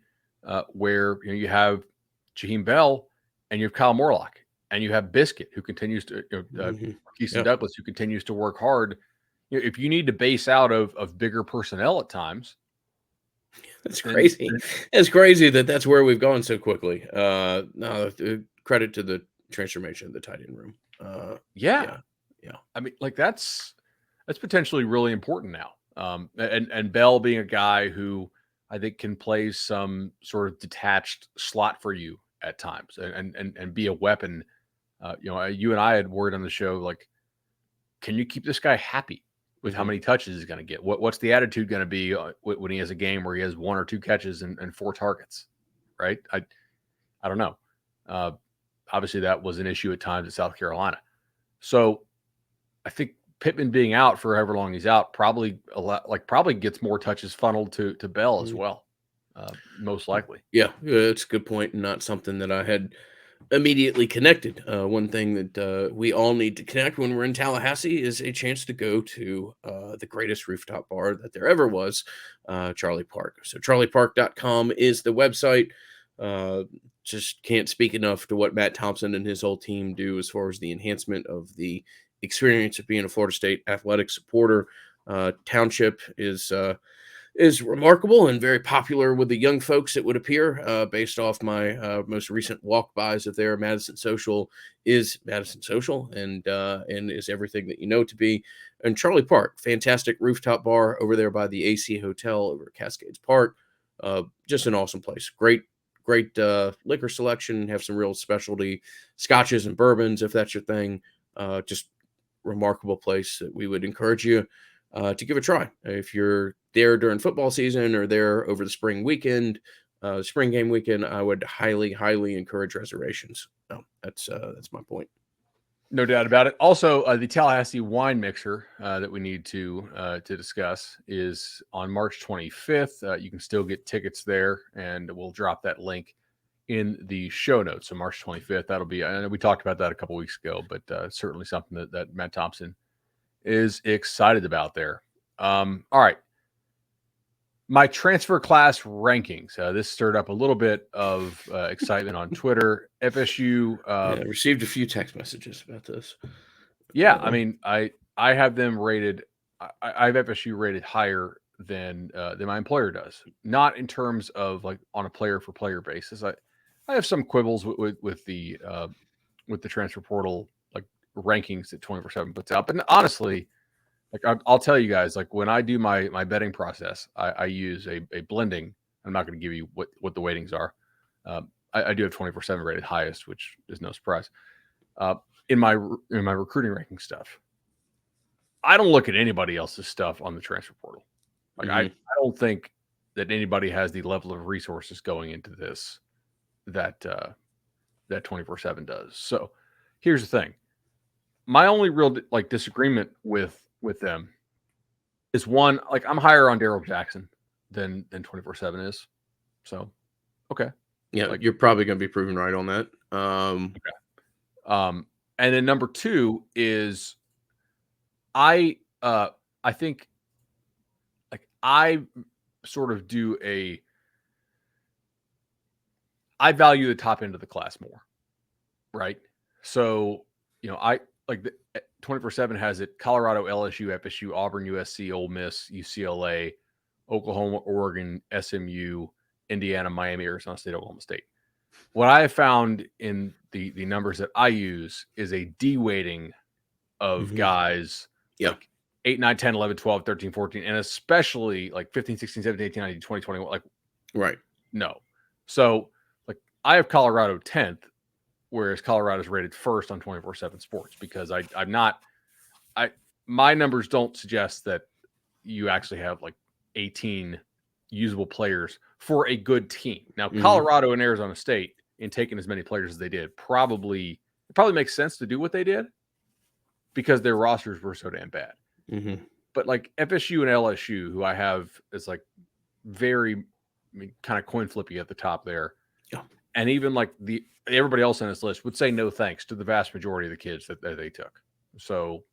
where you have Jaheim Bell and you have Kyle Morlock and you have Biscuit, who continues to Keaton Yeah. Douglas, who continues to work hard. If you need to base out of bigger personnel at times, That's then crazy. It's crazy that that's where we've gone so quickly. No, credit to the transformation of the tight end room. yeah, Yeah, yeah. I mean, like that's potentially really important now. And Bell being a guy who I think can play some sort of detached slot for you at times and be a weapon. You and I had word on the show, like, can you keep this guy happy with how Mhm. many touches he's going to get? What's the attitude going to be when he has a game where he has one or two catches and four targets? Right? I don't know. Uh, Obviously, that was an issue at times at South Carolina. So I think Pittman being out for however long he's out probably gets more touches funneled to Bell as Mhm. well, most likely. Yeah, it's a good point, and not something that I had immediately connected. One thing that we all need to connect when we're in Tallahassee is a chance to go to the greatest rooftop bar that there ever was, Charlie Park. So charliepark.com is the website. Uh, just can't speak enough to what Matt Thompson and his whole team do as far as the enhancement of the experience of being a Florida State athletic supporter. Township is remarkable and very popular with the young folks, it would appear, based off my most recent walk-bys of there. Madison Social is Madison Social and is everything that you know to be. And Charlie Park, fantastic rooftop bar over there by the AC Hotel over at Cascades Park. Just an awesome place. Great liquor selection. Have some real specialty scotches and bourbons if that's your thing. Just remarkable place that we would encourage you to give a try. If you're there during football season or there over the spring weekend, spring game weekend, I would highly encourage reservations. No, that's my point. No doubt about it. Also, the Tallahassee wine mixer that we need to discuss is on March 25th. You can still get tickets there, and we'll drop that link in the show notes. So March 25th, that'll be. I know we talked about that a couple weeks ago, but certainly something that Matt Thompson is excited about there. All right, my transfer class rankings. This stirred up a little bit of excitement on Twitter. FSU. Yeah, I received a few text messages about this. Yeah, I mean, I have them rated. I have FSU rated higher than my employer does. Not in terms of like on a player for player basis. I have some quibbles with the transfer portal like rankings that 24/7 puts out. But honestly, like I'll tell you guys, like when I do my betting process, I use a blending. I'm not going to give you what the weightings are. I do have 24/7 rated highest, which is no surprise. Uh, in my recruiting ranking stuff, I don't look at anybody else's stuff on the transfer portal. Like I don't think that anybody has the level of resources going into this that that 24/7 does. So here's the thing: my only real like disagreement with them is one, like I'm higher on Daryl Jackson than 24/7 is. So okay, Yeah, like you're probably going to be proven right on that. um, and then number two is I think like I sort of do I value the top end of the class more, right? So, I like the 24/7 has it Colorado, LSU, FSU, Auburn, USC, Ole Miss, UCLA, Oklahoma, Oregon, SMU, Indiana, Miami, Arizona State, Oklahoma State. What I have found in the numbers that I use is a de-weighting of Mhm. guys Yeah. like 8, 9, 10, 11, 12, 13, 14, and especially like 15, 16, 17, 18, 19, 20, 21. Like, Right. no. So, like, I have Colorado 10th, whereas Colorado's rated first on 24/7 Sports because I'm not, my numbers don't suggest that you actually have like 18 usable players for a good team. Now, Hmm. Colorado and Arizona State, in taking as many players as they did, it probably makes sense to do what they did because their rosters were so damn bad. Hmm. But like FSU and LSU, who I have as like very, I mean, kind of coin flippy at the top there, Yeah. and even like everybody else on this list would say no thanks to the vast majority of the kids that they took. So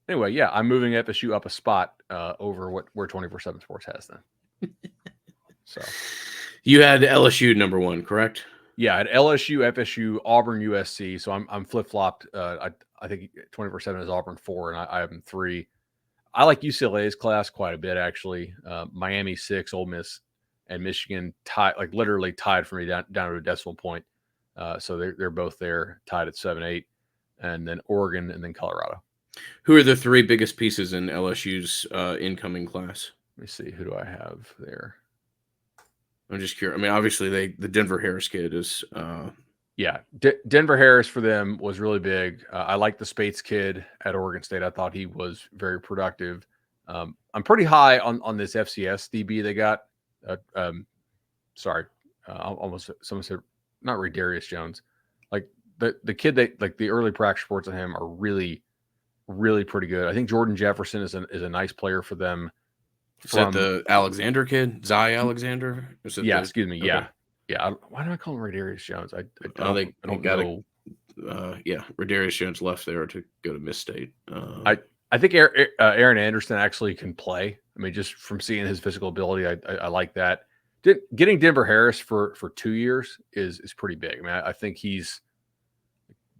anyway, yeah, I'm moving FSU up a spot over where 24/7 Sports has them. So You had LSU number one, correct? yeah, at LSU, FSU, Auburn, USC. So I'm flip flopped. I think 24/7 is Auburn 4, and I have them 3. I like UCLA's class quite a bit actually. Miami 6, Ole Miss, and Michigan tied, like literally tied for me down to a decimal point. So they're both there, tied at 7, 8, and then Oregon, and then Colorado. Who are the three biggest pieces in LSU's incoming class? Let me see, who do I have there? I'm just curious. I mean, obviously, the Denver Harris kid is. Yeah, Denver Harris for them was really big. I like the Spates kid at Oregon State. I thought he was very productive. I'm pretty high on this FCS DB they got. Sorry, almost someone said not Ray Darius Jones. Like the kid that like the early practice reports on him are really really pretty good. I think Jordan Jefferson is a nice player for them. Is that From the Alexander kid, Zy Alexander? Is it Yeah, the excuse me, okay? yeah. Why do I call him Ray Darius Jones? I They don't got a know. yeah. Rodarius Jones left there to go to Miss State. I think Aaron Anderson actually can play. I mean, just from seeing his physical ability, I like that. Getting Denver Harris for 2 years is pretty big. I mean, I think he's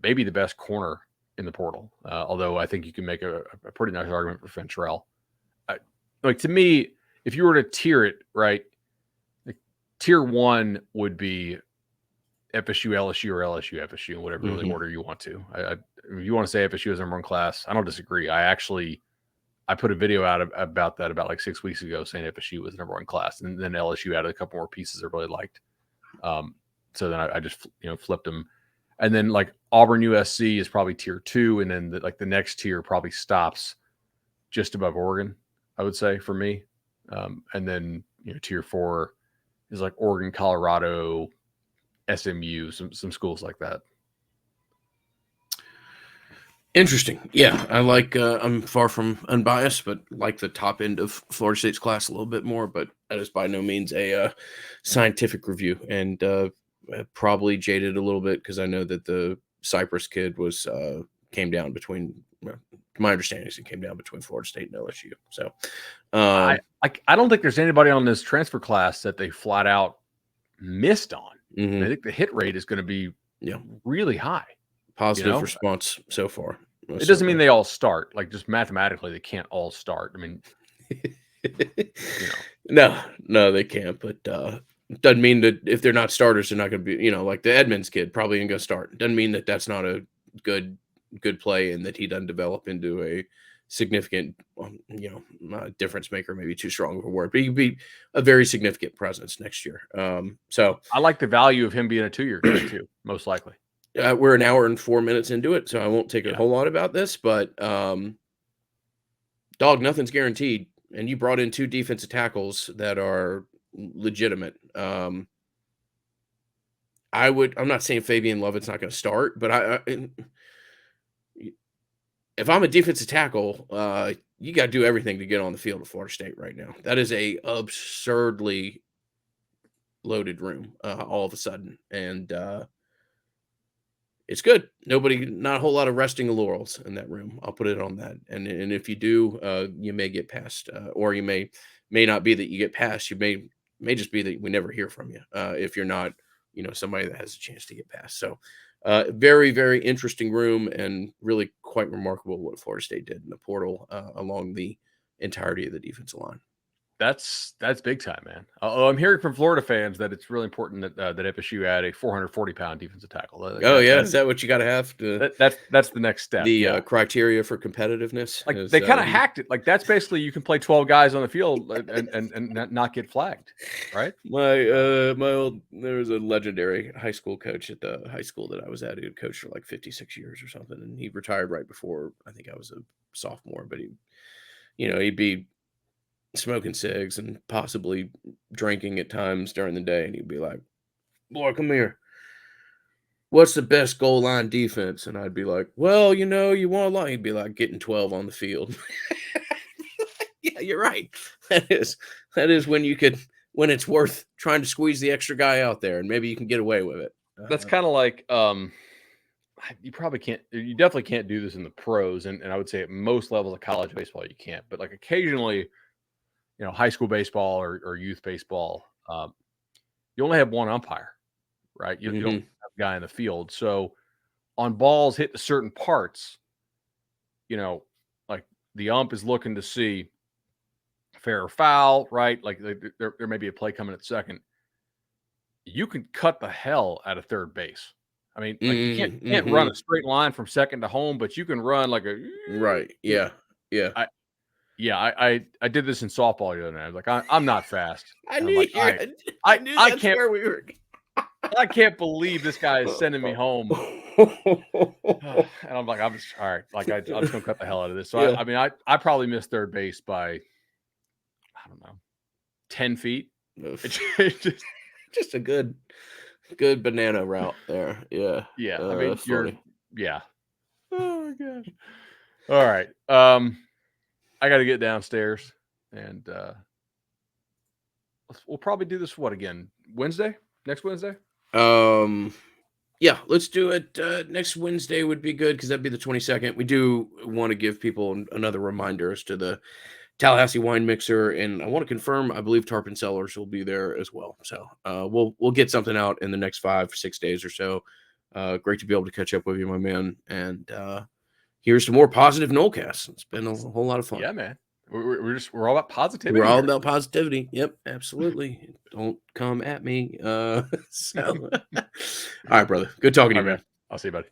maybe the best corner in the portal. Although I think you can make a pretty nice argument for Fentrell. Like to me, if you were to tier it right, like, tier 1 would be FSU, LSU, or LSU, FSU, in whatever really Mhm. order you want to. If you want to say FSU is number one class, I don't disagree. I put a video out about that about like 6 weeks ago saying FSU was number one class, and then LSU added a couple more pieces I really liked. So then I just flipped them, and then like Auburn USC is probably tier 2, and then the next tier probably stops just above Oregon, I would say for me, and then tier 4 is like Oregon, Colorado, SMU, some schools like that. Interesting. Yeah, I like. I'm far from unbiased, but like the top end of Florida State's class a little bit more. But that is by no means a scientific review, and probably jaded a little bit because I know that the Cypress kid was came down between. My understanding is it came down between Florida State and LSU. So, I, um, I don't think there's anybody on this transfer class that they flat out missed on. And I mhm, think the hit rate is going to be yeah, really high. You positive know, response so far. it Most doesn't mean certainly. they all start. Like just mathematically, they can't all start. I mean, you know, No, no, they can't. But doesn't mean that if they're not starters, they're not going to be. Like the Edmonds kid probably ain't going to start. Doesn't mean that that's not a good good play and that he doesn't develop into a significant, difference maker. Maybe too strong of a word, but he could be a very significant presence next year. So I like the value of him being a 2-year guy too, most likely. we're an hour and 4 minutes into it, so I won't take a Yeah. whole lot about this, but dog, nothing's guaranteed. And you brought in two defensive tackles that are legitimate. I'm not saying Fabian Lovett's not going to start, but if I'm a defensive tackle, you got to do everything to get on the field at Florida State right now. That is a absurdly loaded room all of a sudden, and it's good. Not a whole lot of resting the laurels in that room. I'll put it on that. And if you do, you may get past, or you may not be that you get past. You may just be that we never hear from you if you're not, somebody that has a chance to get past. So, very very interesting room, and really quite remarkable what Florida State did in the portal along the entirety of the defensive line. That's big time, man. Oh, I'm hearing from Florida fans that it's really important that FSU add a 440-pound defensive tackle. Oh, yeah, is That's that what you gotta have to that's the next step. the, Yeah. criteria for competitiveness Like, is, they kinda he hacked it. Like, that's basically you can play 12 guys on the field and not get flagged, right? my old there was a legendary high school coach at the high school that I was at, who had coached for, like, 56 years or something, and he retired right before I think I was a sophomore, but he'd be smoking cigs and possibly drinking at times during the day, and he'd be like, "Boy, come here. What's the best goal line defense?" And I'd be like, "Well, you want a lot." He'd be like, "Getting 12 on the field." Yeah, you're right. That is when it's worth trying to squeeze the extra guy out there, and maybe you can get away with it. That's kinda like, you probably can't you definitely can't do this in the pros, and I would say at most levels of college baseball, you can't, but, like, occasionally, high school baseball or youth baseball, you only have 1 umpire, right? You don't Mhm. have a guy in the field, so on balls hit to certain parts, you know, like, the ump is looking to see fair or foul, right? Like, there may be a play coming at second. You can cut the hell out of third base. I mean, like, you can't Mm, can't run a mhm. straight line from second to home, but you can run like a Right. you know, Yeah. Yeah. I yeah, I did this in softball the other night. I was like, I'm not fast. I And I'm knew like, you I knew I that's can't where we were. I can't believe this guy is sending me home. And I'm like, I'm just all right. Like, I'm just gonna cut the hell out of this. So Yeah. I mean, I probably missed third base by, I don't know, 10 feet. Oof. It just Just a good banana route there. Yeah. yeah. I mean, Funny. yeah. Oh my gosh. All right. I got to get downstairs, and we'll probably do this what again? Wednesday? Next Wednesday? Um, yeah, let's do it. Next Wednesday would be good because that'd be the 22nd. We do want to give people another reminder as to the Tallahassee wine mixer, and I want to confirm. I believe Tarpon Cellars will be there as well. So we'll get something out in the next 5 or 6 days or so. Great to be able to catch up with you, my man, and here's some more positive Nolecast. It's been a whole lot of fun. Yeah, man. We're all about We're positivity all here. about positivity. Yep, absolutely. Don't come at me. So, all right, brother. Good talking to All you, right, man. man. I'll see you, buddy.